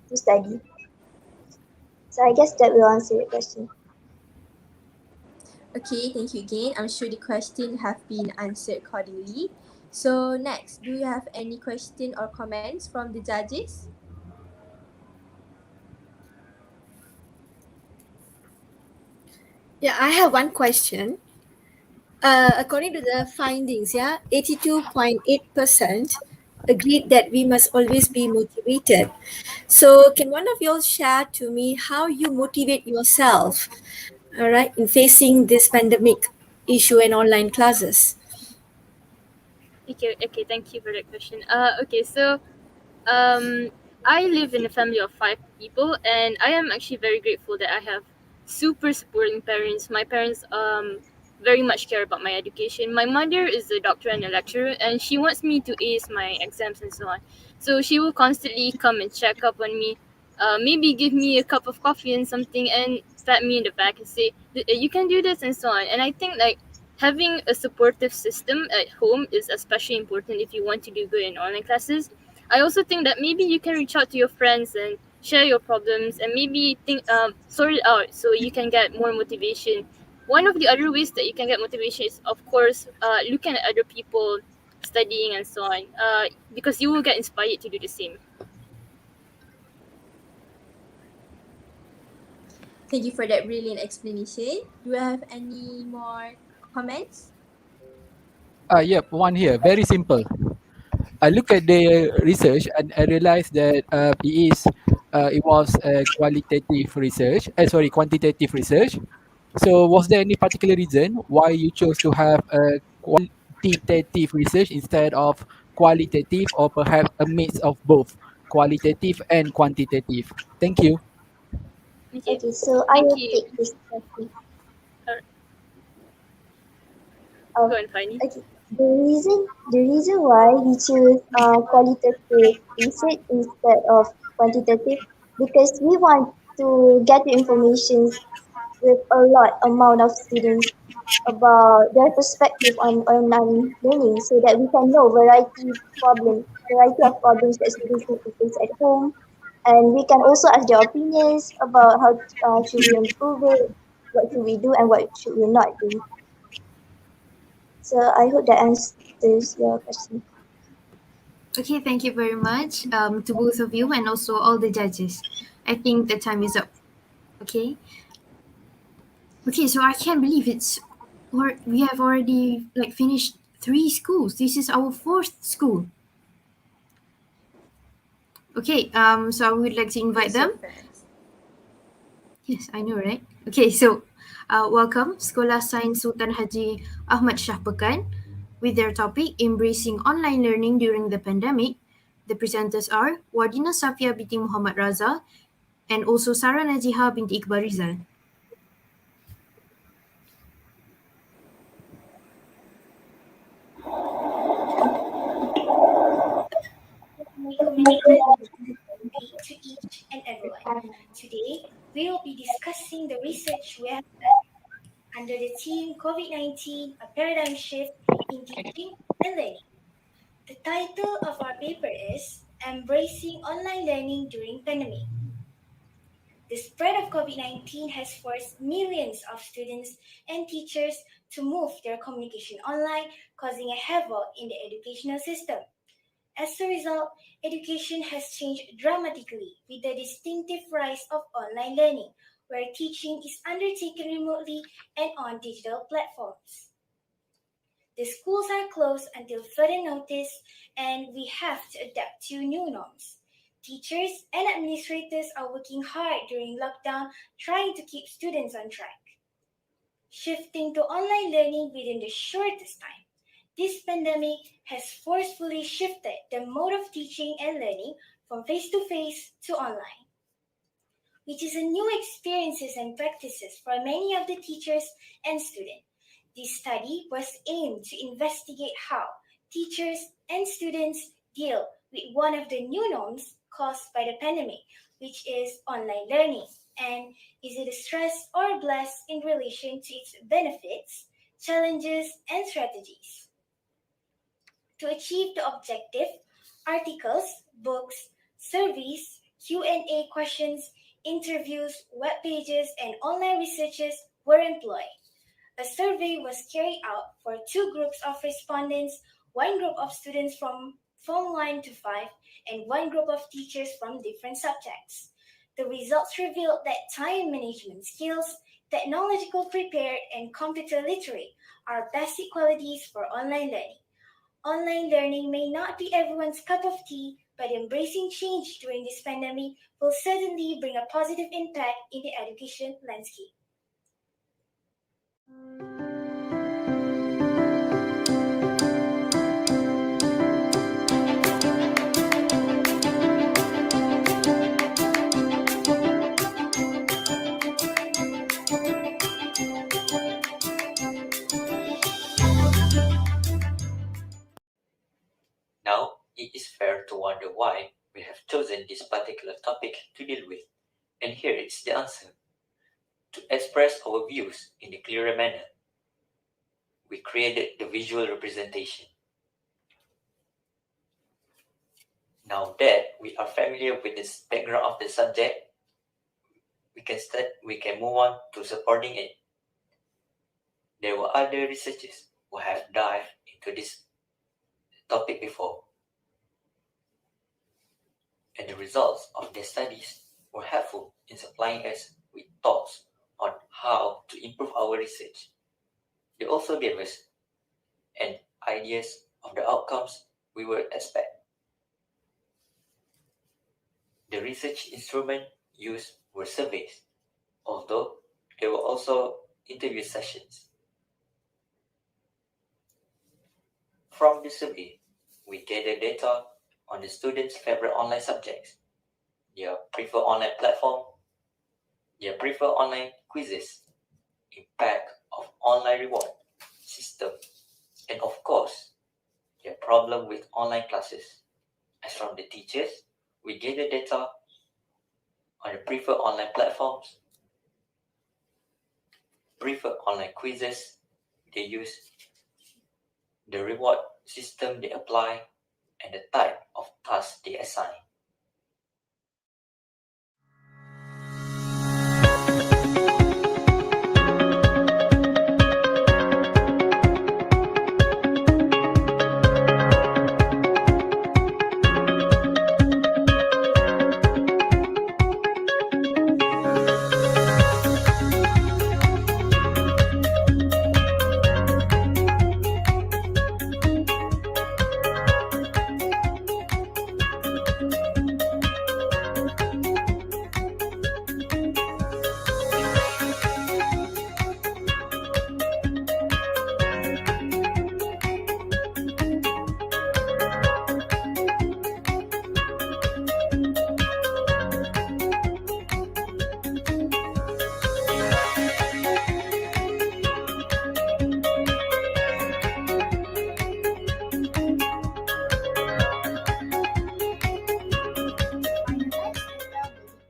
to study. So I guess that will answer your question. Okay, thank you again. I'm sure the question have been answered accordingly. So next, do you have any question or comments from the judges? Yeah, I have one question. According to the findings, 82.8% agreed that we must always be motivated. So, can one of you all share to me how you motivate yourself, all right, in facing this pandemic issue and online classes? Okay, thank you for that question. Okay, so I live in a family of 5 people, and I am actually very grateful that I have super supporting parents. My parents very much care about my education. My mother is a doctor and a lecturer, and she wants me to ace my exams and so on. So she will constantly come and check up on me, maybe give me a cup of coffee and something. And stab me in the back and say you can do this and so on. And I think like having a supportive system at home is especially important if you want to do good in online classes. I also think that maybe you can reach out to your friends and share your problems and maybe think sort it out so you can get more motivation. One of the other ways that you can get motivation is of course looking at other people studying and so on, because you will get inspired to do the same. Thank you for that brilliant explanation. Do you have any more comments? Yep, one here. Very simple. I look at the research and I realized that it was a qualitative research. Quantitative research. So, was there any particular reason why you chose to have a quantitative research instead of qualitative, or perhaps a mix of both qualitative and quantitative? Thank you. Okay, Okay, so I thank will you. take this question. Alright, Um, go on, Fanny. okay, the reason why we choose qualitative research instead of quantitative, because we want to get the information with a lot amount of students about their perspective on online learning, so that we can know variety of problems that students need to face at home, and we can also ask their opinions about how should we improve it, what should we do, and what should we not do. So I hope that answers your question. Okay, thank you very much to both of you and also all the judges. I think the time is up. Okay. Okay, so I can't believe we have already like finished 3 schools. This is our 4th school. Okay, so I would like to invite them. Yes, I know, right? Okay, so welcome Sekolah Sains Sultan Haji Ahmad Shah Pekan with their topic Embracing Online Learning During the Pandemic. The presenters are Wardina Safia binti Muhammad Raza and also Sarah Najiha binti Iqbal Rizal. To each and everyone. Today, we will be discussing the research we have done under the theme COVID-19, a paradigm shift in teaching and learning. The title of our paper is Embracing Online Learning During Pandemic. The spread of COVID-19 has forced millions of students and teachers to move their communication online, causing a havoc in the educational system. As a result, education has changed dramatically with the distinctive rise of online learning, where teaching is undertaken remotely and on digital platforms. The schools are closed until further notice, and we have to adapt to new norms. Teachers and administrators are working hard during lockdown, trying to keep students on track. Shifting to online learning within the shortest time, this pandemic has forcefully shifted the mode of teaching and learning from face-to-face to online, which is a new experiences and practices for many of the teachers and students. This study was aimed to investigate how teachers and students deal with one of the new norms caused by the pandemic, which is online learning, and is it a stress or a bless in relation to its benefits, challenges, and strategies. To achieve the objective, articles, books, surveys, Q&A questions, interviews, web pages, and online researches were employed. A survey was carried out for 2 groups of respondents, one group of students from Form 1 to 5, and one group of teachers from different subjects. The results revealed that time management skills, technological prepared, and computer literate are basic qualities for online learning. Online learning may not be everyone's cup of tea, but embracing change during this pandemic will certainly bring a positive impact in the education landscape. Now, it is fair to wonder why we have chosen this particular topic to deal with, and here is the answer. To express our views in a clearer manner, we created the visual representation. Now that we are familiar with the background of the subject, we can move on to supporting it. There were other researchers who have dived into this topic before, and the results of their studies were helpful in supplying us with thoughts on how to improve our research. They also gave us ideas of the outcomes we would expect. The research instrument used were surveys, although there were also interview sessions. From the survey, we gathered data on the students' favorite online subjects, their preferred online platform, their preferred online quizzes, impact of online reward system, and of course, their problem with online classes. As from the teachers, we gathered data on the preferred online platforms, preferred online quizzes they use, the reward system they apply, and the type of tasks they assign.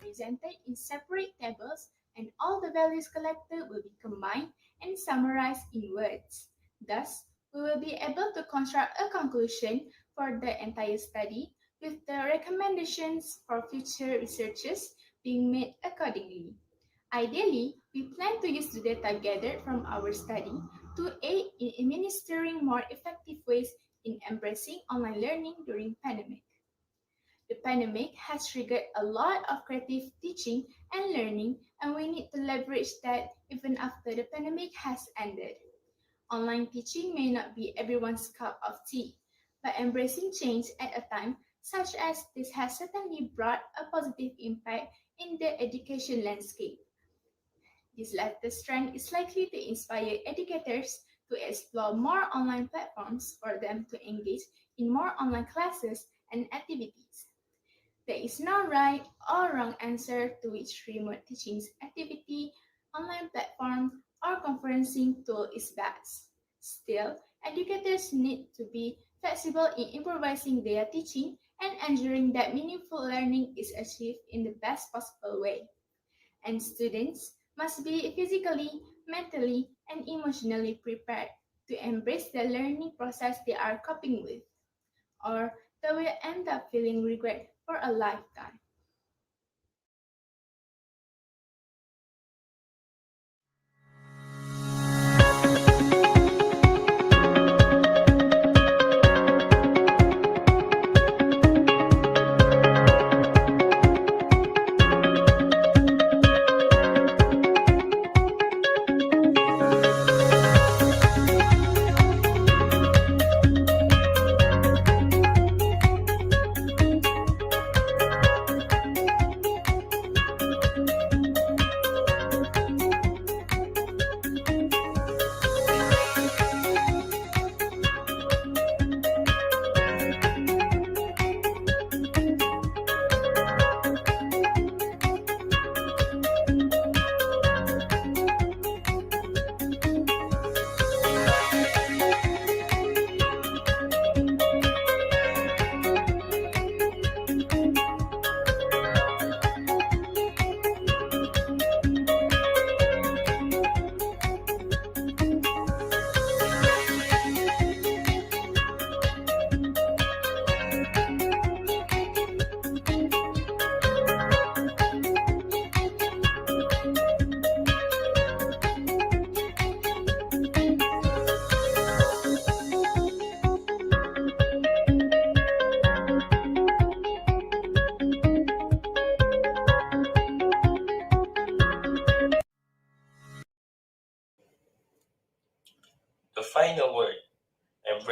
Presented in separate tables, and all the values collected will be combined and summarized in words. Thus, we will be able to construct a conclusion for the entire study with the recommendations for future researches being made accordingly. Ideally, we plan to use the data gathered from our study to aid in administering more effective ways in embracing online learning during pandemic. The pandemic has triggered a lot of creative teaching and learning, and we need to leverage that even after the pandemic has ended. Online teaching may not be everyone's cup of tea, but embracing change at a time such as this has certainly brought a positive impact in the education landscape. This latest trend is likely to inspire educators to explore more online platforms for them to engage in more online classes and activities. There is no right or wrong answer to which remote teaching activity, online platform, or conferencing tool is best. Still, educators need to be flexible in improvising their teaching and ensuring that meaningful learning is achieved in the best possible way. And students must be physically, mentally, and emotionally prepared to embrace the learning process they are coping with, or they will end up feeling regret for a lifetime.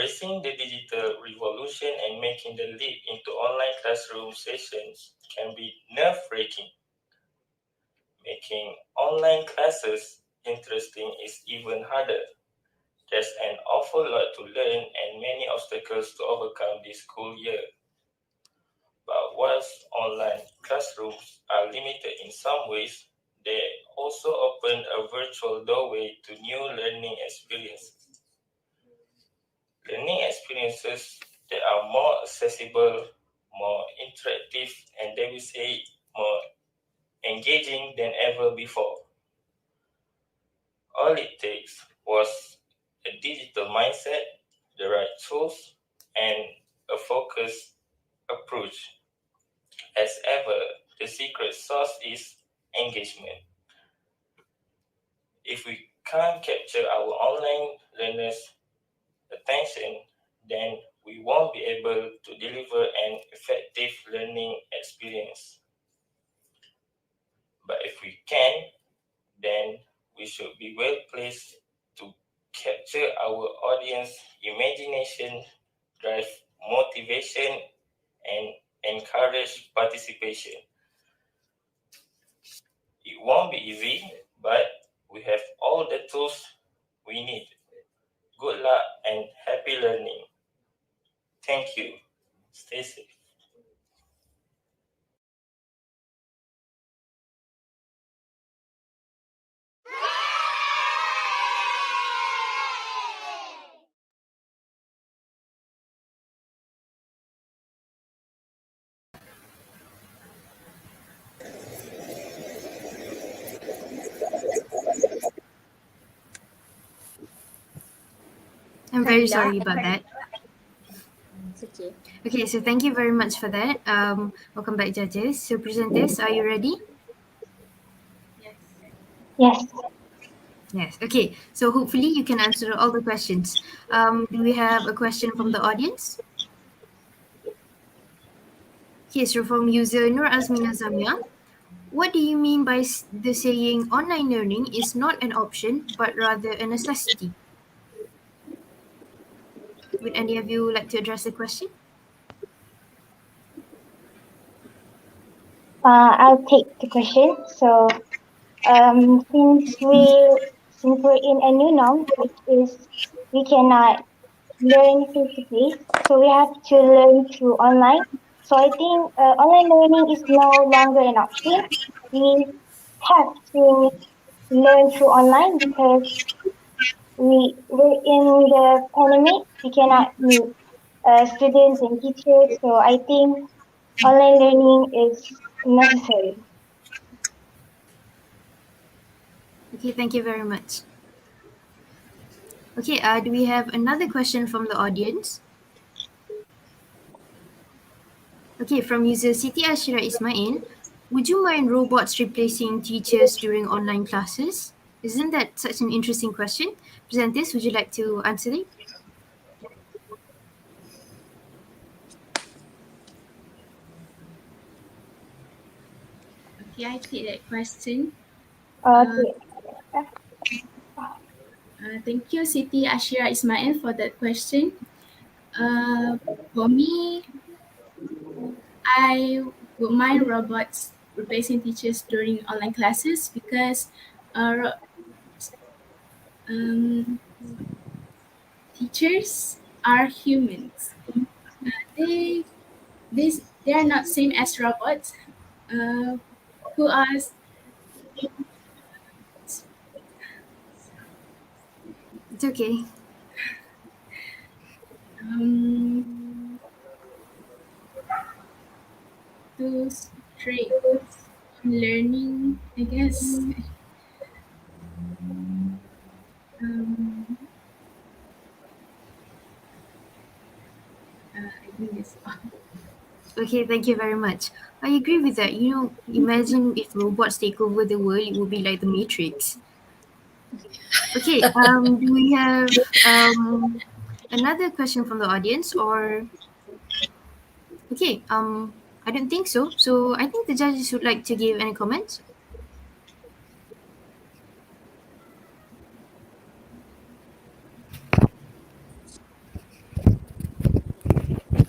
Embracing the digital revolution and making the leap into online classroom sessions can be nerve-wracking. Making online classes interesting is even harder. There's an awful lot to learn and many obstacles to overcome this school year. But whilst online classrooms are limited in some ways, they also open a virtual doorway to new learning experiences. Learning experiences that are more accessible, more interactive, and they will say more engaging than ever before. All it takes was a digital mindset, the right tools, and a focused approach. As ever, the secret sauce is engagement. If we can't capture our online learners' attention, then we won't be able to deliver an effective learning experience. But if we can, then we should be well placed to capture our audience imagination, drive motivation, and encourage participation. It won't be easy, but we have all the tools we need. Good luck and happy learning. Thank you. Stay safe. I'm very Fadila, sorry about that. It's okay. Okay, so thank you very much for that. Welcome back, judges. So presenters, are you ready? Yes. Yes. Okay. So hopefully you can answer all the questions. Do we have a question from the audience? Okay, so from user Nur Azmina Zamia, what do you mean by the saying online learning is not an option but rather a necessity? Would any of you like to address the question? I'll take the question. So, since we're in a new norm, which is we cannot learn face to face, so we have to learn through online. So I think online learning is no longer an option. We have to learn through online because we're in the pandemic. We cannot meet students and teachers. So I think online learning is necessary. Okay, thank you very much. Okay, do we have another question from the audience? Okay, from user Siti Ashira Ismail, would you mind robots replacing teachers during online classes? Isn't that such an interesting question? Presenters, would you like to answer it? Okay, I take that question. Okay. Thank you, Siti Ashira Ismail, for that question. For me, I would mind robots replacing teachers during online classes because teachers are humans. They they are not same as robots who are It's okay. Too strict on learning, I guess. I think that's all. Okay, thank you very much. I agree with that. You know, imagine if robots take over the world, it would be like the Matrix. Okay, do we have another question from the audience or? Okay, I don't think so. So I think the judges would like to give any comments.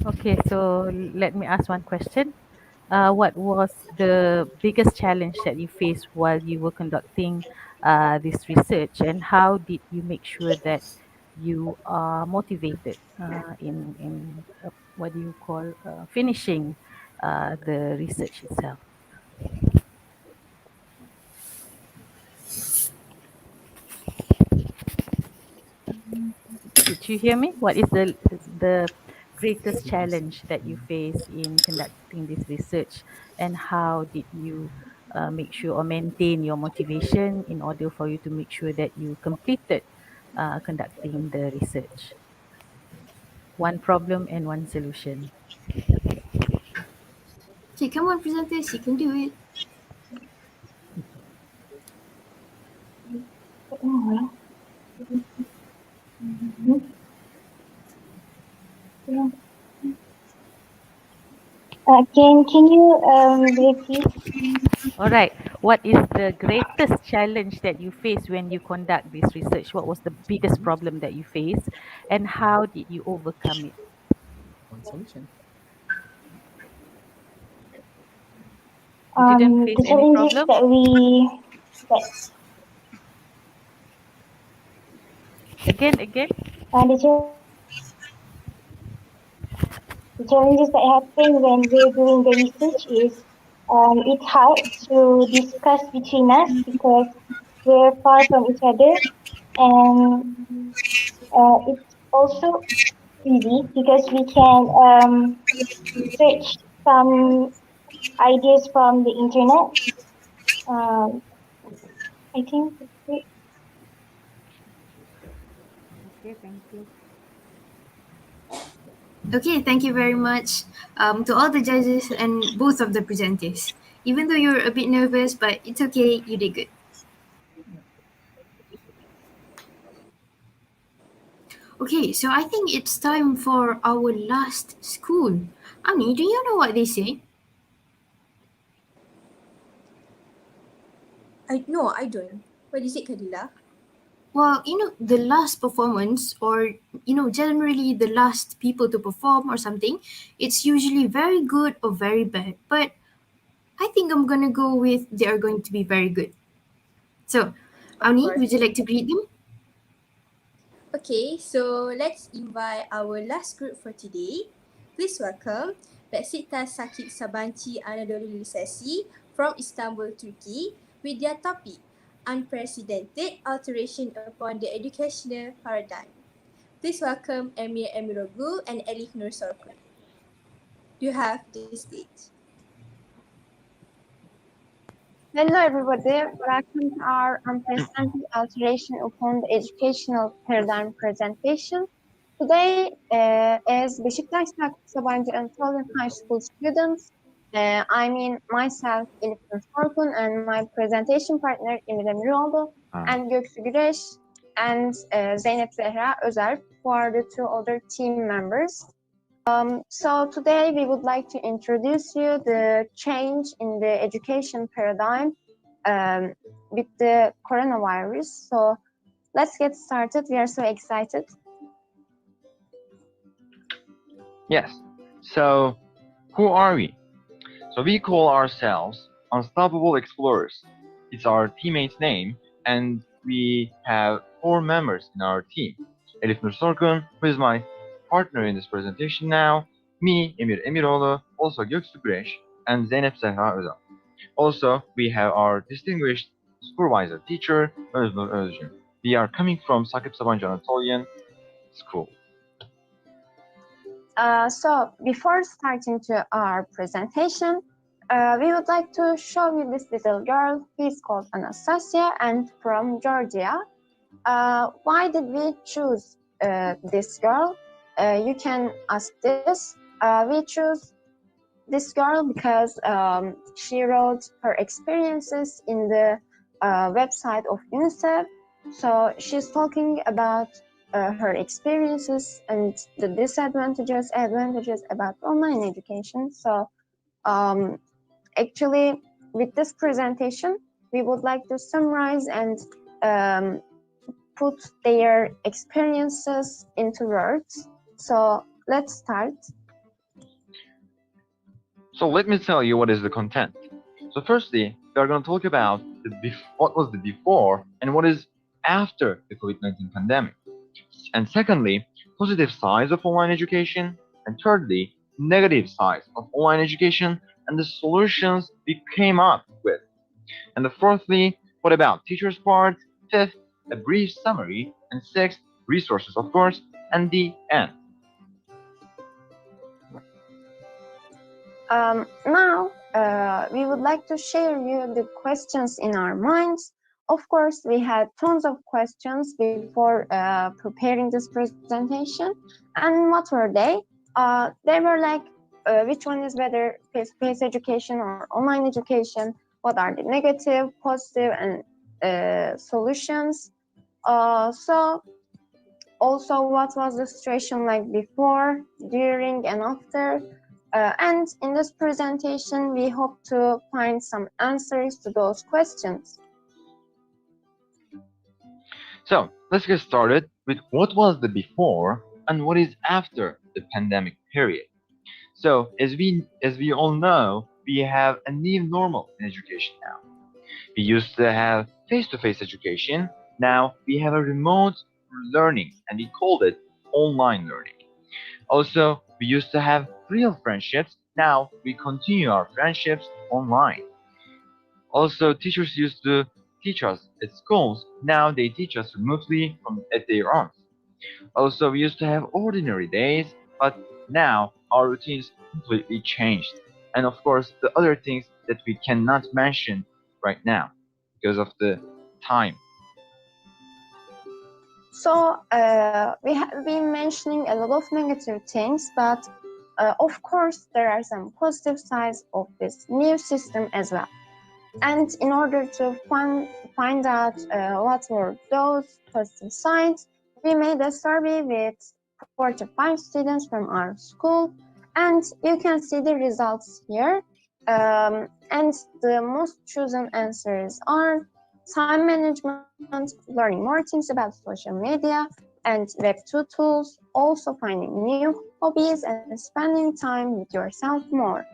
Okay, so let me ask one question. What was the biggest challenge that you faced while you were conducting this research, and how did you make sure that you are motivated in what do you call finishing the research itself? Did you hear me? What is the greatest challenge that you face in conducting this research, and how did you make sure or maintain your motivation in order for you to make sure that you completed conducting the research? One problem and one solution. Okay, come on, presenters, you can do it. Can you repeat? All right. What is the greatest challenge that you face when you conduct this research? What was the biggest problem that you face, and how did you overcome it? One solution. You didn't face The any challenges problem? that Again. the, the challenges that happen when we're doing the research is it's hard to discuss between us because we're far from each other, and it's also easy because we can search some ideas from the internet. Um, I think that's it. Okay, thank you. Okay, thank you very much to all the judges and both of the presenters. Even though you're a bit nervous, but it's okay, you did good. Okay, so I think it's time for our last school. Amni, do you know what they say? I don't. What is it, Kadila? Well, the last performance, or, generally the last people to perform or something, it's usually very good or very bad. But I think I'm gonna go with they are going to be very good. So, Of Amni, course. would you like to greet them? Okay, so let's invite our last group for today. Please welcome Besiktas Sakit Sabanci Anadolu Lisesi from Istanbul, Turkey with their topic, Unprecedented Alteration upon the Educational Paradigm. Please welcome Emir Emiroglu and Elif Nur Sorkun. You have the stage. Hello, everybody. Welcome to our unprecedented alteration upon the educational paradigm presentation. Today is Beşiktaş Sabancı Anatolian High School students. I mean myself, Elif Sorkun, and my presentation partner Emir Emiroğlu, and Göksu Güreş, and Zeynep Zehra Özer, who are the two other team members. So today we would like to introduce you the change in the education paradigm with the coronavirus. So let's get started. We are so excited. Yes. So who are we? So we call ourselves Unstoppable Explorers. It's our teammate's name, and we have 4 members in our team. Elif Nur Sorkun, who is my partner in this presentation now, me, Emir Emiroğlu, also Göksu Güreş, and Zeynep Zehra Özel. Also, we have our distinguished supervisor teacher, Öznur Özcan. We are coming from Sakip Sabancı Anatolian School. So before starting to our presentation, we would like to show you this little girl who is called Anastasia and from Georgia. Why did we choose this girl? You can ask this. We chose this girl because she wrote her experiences in the website of UNICEF. So she's talking about her experiences and the disadvantages, advantages about online education. So actually, with this presentation, we would like to summarize and put their experiences into words. So let's start. So let me tell you what is the content. So firstly, we are going to talk about what was the before and what is after the COVID-19 pandemic. And secondly, positive sides of online education. And thirdly, negative sides of online education and the solutions we came up with. And the fourthly, what about teachers' part? Fifth, a brief summary. And sixth, resources, of course, and the end. Now, we would like to share you the questions in our minds. Of course, we had tons of questions before preparing this presentation. And what were they? They were like, which one is better, face-to-face education or online education? What are the negative, positive, and solutions? So also, what was the situation like before, during, and after? And in this presentation, we hope to find some answers to those questions. So let's get started with what was the before and what is after the pandemic period. So as we all know, we have a new normal in education now. We used to have face-to-face education. Now we have a remote learning, and we called it online learning. Also, we used to have real friendships. Now we continue our friendships online. Also, teachers used to teach us at schools. Now they teach us remotely at their own. Also, we used to have ordinary days, but now our routines completely changed. And of course, the other things that we cannot mention right now because of the time. So we have been mentioning a lot of negative things, but of course there are some positive sides of this new system as well. And in order to find out what were those positive sides, we made a survey with 45 students from our school, and you can see the results here. And the most chosen answers are time management, learning more things about social media and Web2 tools, also finding new hobbies and spending time with yourself more.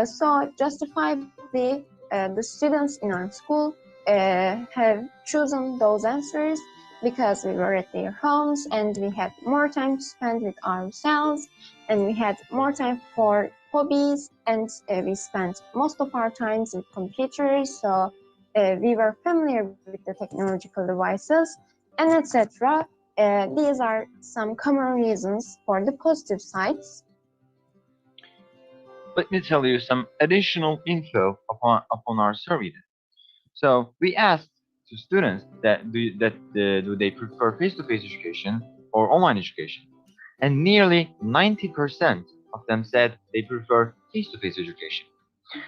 So justifiably, the students in our school have chosen those answers because we were at their homes and we had more time to spend with ourselves and we had more time for hobbies, and we spent most of our times with computers, so we were familiar with the technological devices and etc. These are some common reasons for the positive sides. Let me tell you some additional info upon our survey. So we asked to students that do they prefer face-to-face education or online education, and nearly 90% of them said they prefer face-to-face education.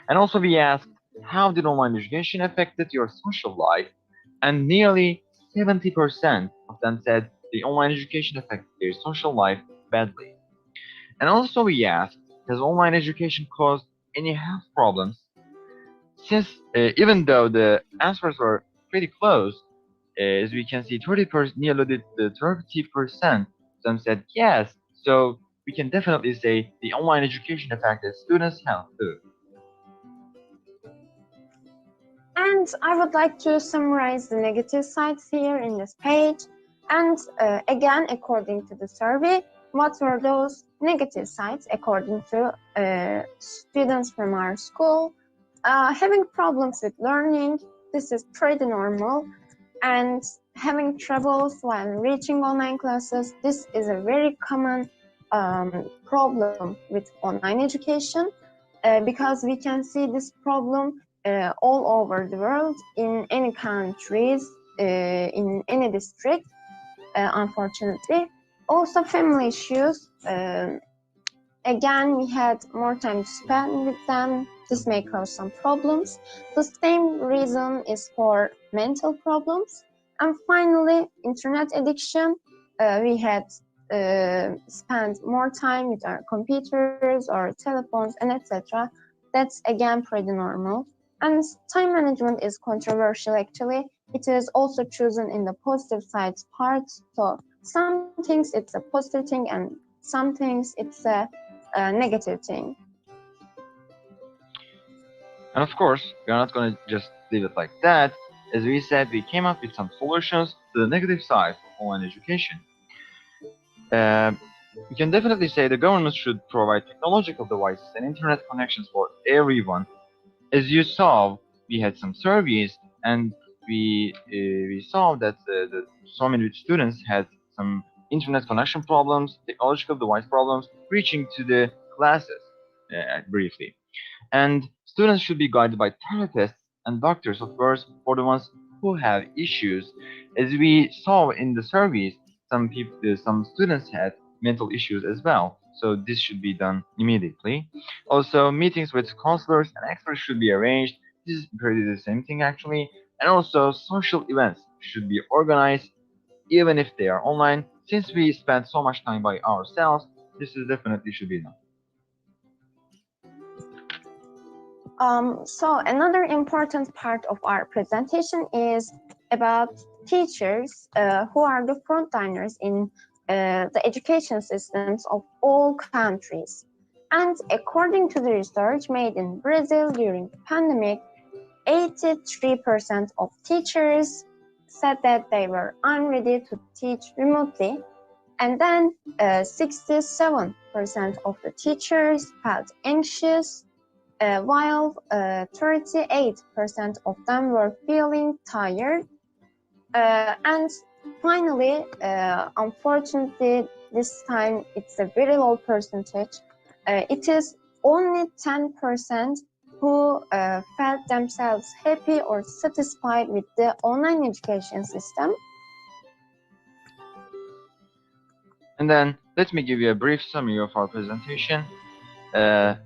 And also we asked, how did online education affected your social life, and nearly 70% of them said the online education affected their social life badly. And also we asked, has online education caused any health problems? Since even though the answers were pretty close, as we can see, 30%, nearly the 30% of them said yes. So we can definitely say the online education affected students' health too. And I would like to summarize the negative sides here in this page. And again, according to the survey, what were those negative sides according to students from our school? Having problems with learning, this is pretty normal. And having troubles while reaching online classes, this is a very common problem with online education because we can see this problem all over the world, in any countries, in any district, unfortunately. Also family issues. Again, we had more time to spend with them. This may cause some problems. The same reason is for mental problems. And finally, internet addiction. We had spent more time with our computers or telephones and etc. That's again pretty normal. And time management is controversial actually. It is also chosen in the positive sides part. So some things it's a positive thing and some things it's a negative thing. And of course, we are not going to just leave it like that. As we said, we came up with some solutions to the negative side of online education. We can definitely say the government should provide technological devices and internet connections for everyone. As you saw, we had some surveys, and we saw that so many students had some internet connection problems, technological device problems, reaching to the classes briefly. And students should be guided by therapists and doctors, of course, for the ones who have issues. As we saw in the surveys, some students had mental issues as well. So this should be done immediately. Also, meetings with counselors and experts should be arranged. This is pretty the same thing actually. And also, social events should be organized, even if they are online. Since we spend so much time by ourselves, this is definitely should be done. So another important part of our presentation is about teachers who are the frontliners in the education systems of all countries. And according to the research made in Brazil during the pandemic, 83% of teachers said that they were unready to teach remotely. And then 67% of the teachers felt anxious, while 38% of them were feeling tired. And finally, unfortunately, this time it's a very low percentage. It is only 10% who felt themselves happy or satisfied with the online education system. And then let me give you a brief summary of our presentation.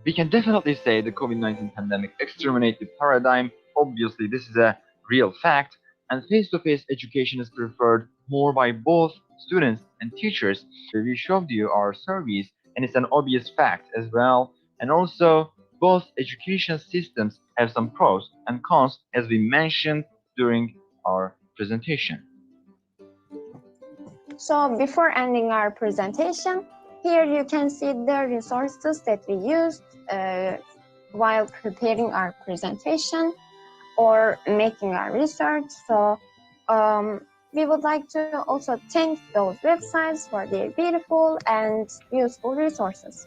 We can definitely say the COVID-19 pandemic exterminated the paradigm. Obviously, this is a real fact, and face-to-face education is preferred more by both students and teachers. We showed you our surveys, and it's an obvious fact as well. And also, both education systems have some pros and cons, as we mentioned during our presentation. So before ending our presentation, here you can see the resources that we used while preparing our presentation or making our research. So we would like to also thank those websites for their beautiful and useful resources.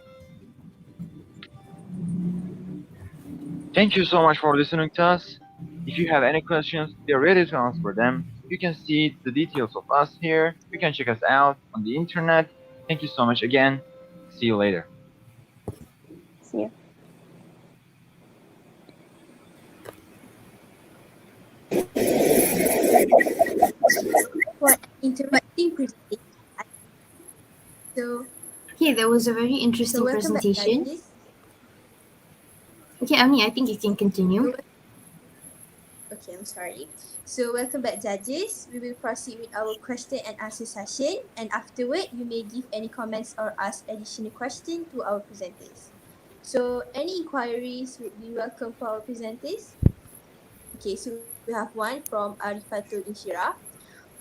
Thank you so much for listening to us. If you have any questions, we are ready to answer them. You can see the details of us here. You can check us out on the internet. Thank you so much again. See you later. See you. For interacting presentation. So, Okay, that was a very interesting welcome back, presentation. judges. Okay, Ami, I think you can continue. Okay, I'm sorry. So welcome back, judges. We will proceed with our question and answer session, and afterward you may give any comments or ask additional questions to our presenters. So any inquiries would be welcome for our presenters. Okay, so we have one from Arifatul Inshira.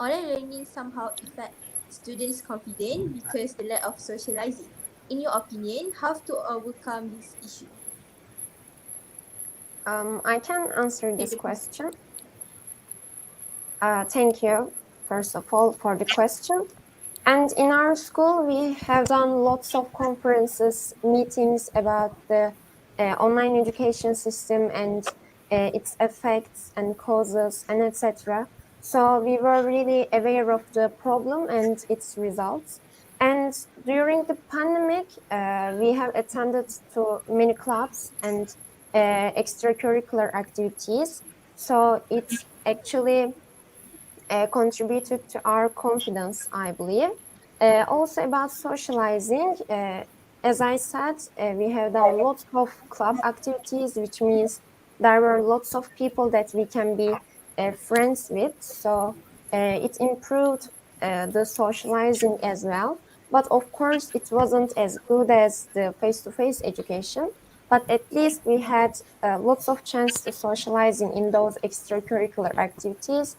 Online learning somehow affect students' confidence because the lack of socializing. In your opinion, how to overcome this issue? I can answer this question. Thank you, first of all, for the question. And in our school, we have done lots of conferences, meetings about the online education system and its effects and causes and etc. So we were really aware of the problem and its results. And during the pandemic, we have attended to many clubs and extracurricular activities. So it's actually contributed to our confidence, I believe. Also about socializing, as I said, we have done lots of club activities, which means there were lots of people that we can be friends with. So it improved the socializing as well. But of course, it wasn't as good as the face-to-face education. But at least we had lots of chance to socializing in those extracurricular activities.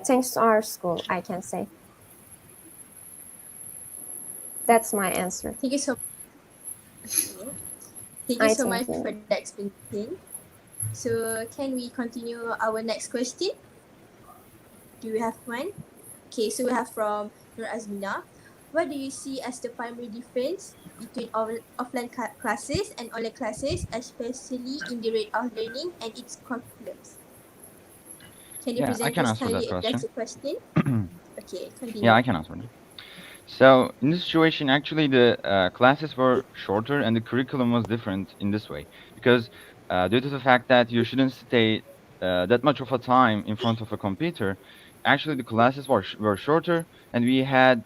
Thanks to our school, I can say. That's my answer. Thank you so much. Thank you so much for the explanation. So can we continue our next question? Do we have one? Okay, so we have from Nur Azmina. What do you see as the primary difference between offline classes and online classes, especially in the rate of learning and its curriculums? Can the Yeah, I can presenters answer that kindly address question. the question? Okay, Yeah, continue. I can answer that. So in this situation, actually, the classes were shorter and the curriculum was different in this way because due to the fact that you shouldn't stay that much of a time in front of a computer, actually the classes were shorter and we had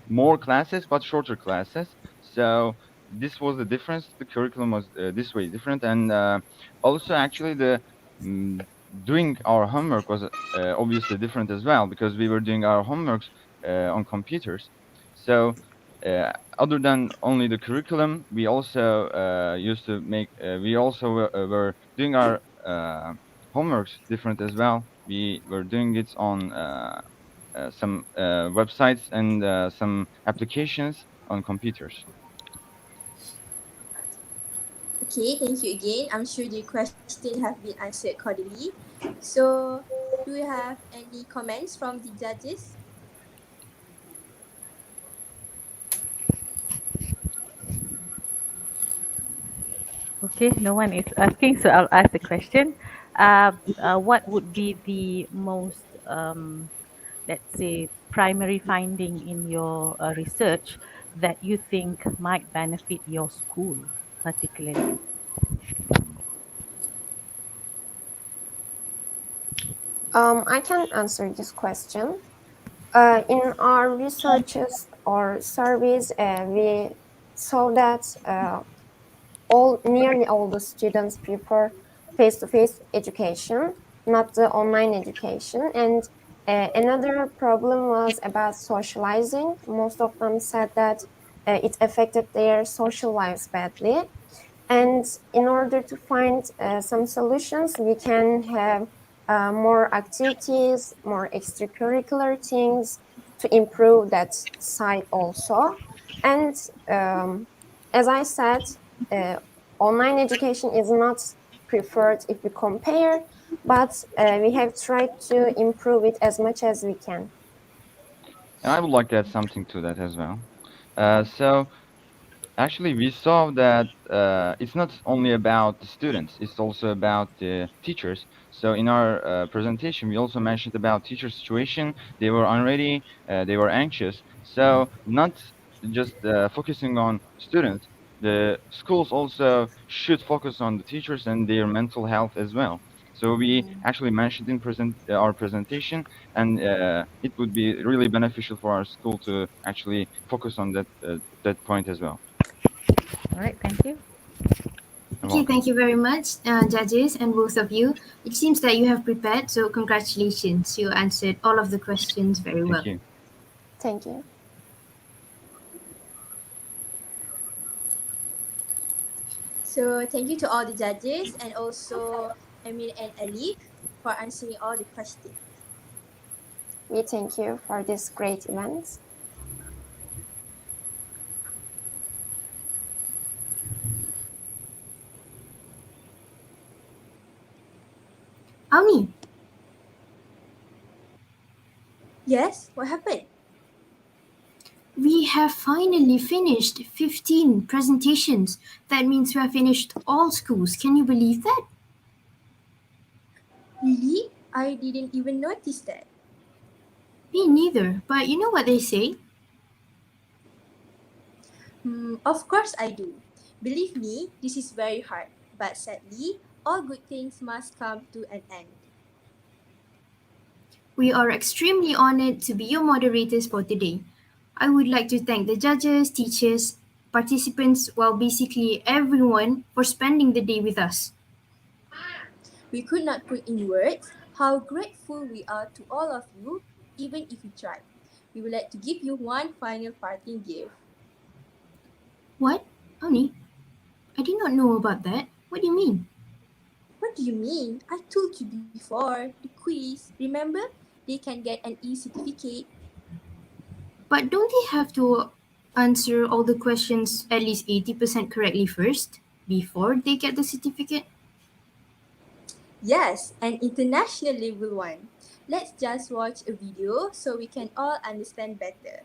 more classes but shorter classes. So this was the difference. The curriculum was this way different, and also actually the mm, doing our homework was obviously different as well because we were doing our homeworks on computers. So, other than only the curriculum, we also used to make. We also were doing our homeworks different as well. We were doing it on some websites and some applications on computers. Okay, thank you again. I'm sure the question have been answered accordingly. So, do we have any comments from the judges? Okay, no one is asking, so I'll ask the question. What would be the most, let's say, primary finding in your research that you think might benefit your school particularly? I can answer this question. In our researches or surveys, we saw that nearly all the students prefer face-to-face education, not the online education. And another problem was about socializing. Most of them said that it affected their social lives badly. And in order to find some solutions, we can have more activities, more extracurricular things to improve that side also. And as I said, uh, online education is not preferred if we compare, but we have tried to improve it as much as we can. And I would like to add something to that as well. So actually, we saw that it's not only about the students, it's also about the teachers. So in our presentation, we also mentioned about teacher situation. They were unready, they were anxious. So not just focusing on students, the schools also should focus on the teachers and their mental health as well. So we actually mentioned in our presentation, and it would be really beneficial for our school to actually focus on that point as well. All right, thank you. You're Okay, welcome. thank you very much, judges and both of you. It seems that you have prepared, so congratulations. You answered all of the questions very well. Thank you. Thank you. So, thank you to all the judges and also Emil and Ali for answering all the questions. We thank you for this great event. Auni, Yes, what happened? we have finally finished 15 presentations. That means we have finished all schools. Can you believe that? Really? I didn't even notice that. Me neither, but you know what they say? Of course I do. Believe me, this is very hard. But sadly, all good things must come to an end. We are extremely honored to be your moderators for today. I would like to thank the judges, teachers, participants, well, basically everyone for spending the day with us. We could not put in words how grateful we are to all of you, even if we tried. We would like to give you one final parting gift. What? Auni? I did not know about that. What do you mean? What do you mean? I told you before, the quiz. Remember? They can get an e-certificate. But don't they have to answer all the questions at least 80% correctly first before they get the certificate? Yes, an international level one. Let's just watch a video so we can all understand better.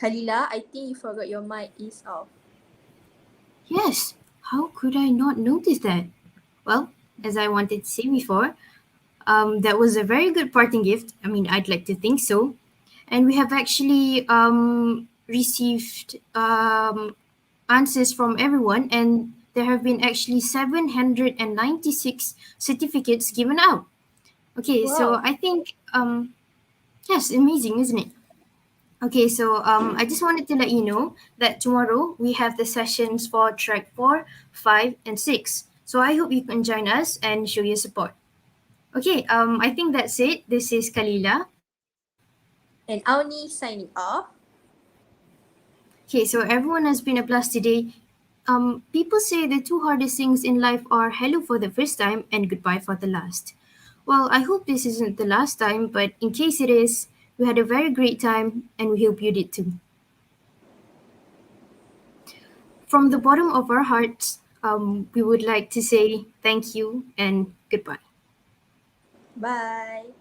Khalila, I think you forgot your mic is off. Yes, how could I not notice that? Well, as I wanted to say before, that was a very good parting gift. I mean, I'd like to think so. And we have actually received answers from everyone, and there have been actually 796 certificates given out. Okay, so Wow. I think, yes, amazing, isn't it? Okay, so I just wanted to let you know that tomorrow we have the sessions for track 4, 5, and 6. So I hope you can join us and show your support. Okay, I think that's it. This is Kalila. And Auni signing off. Okay, so everyone has been a blast today. People say the two hardest things in life are hello for the first time and goodbye for the last. Well, I hope this isn't the last time, but in case it is, we had a very great time and we hope you did too. From the bottom of our hearts, we would like to say thank you and goodbye. Bye.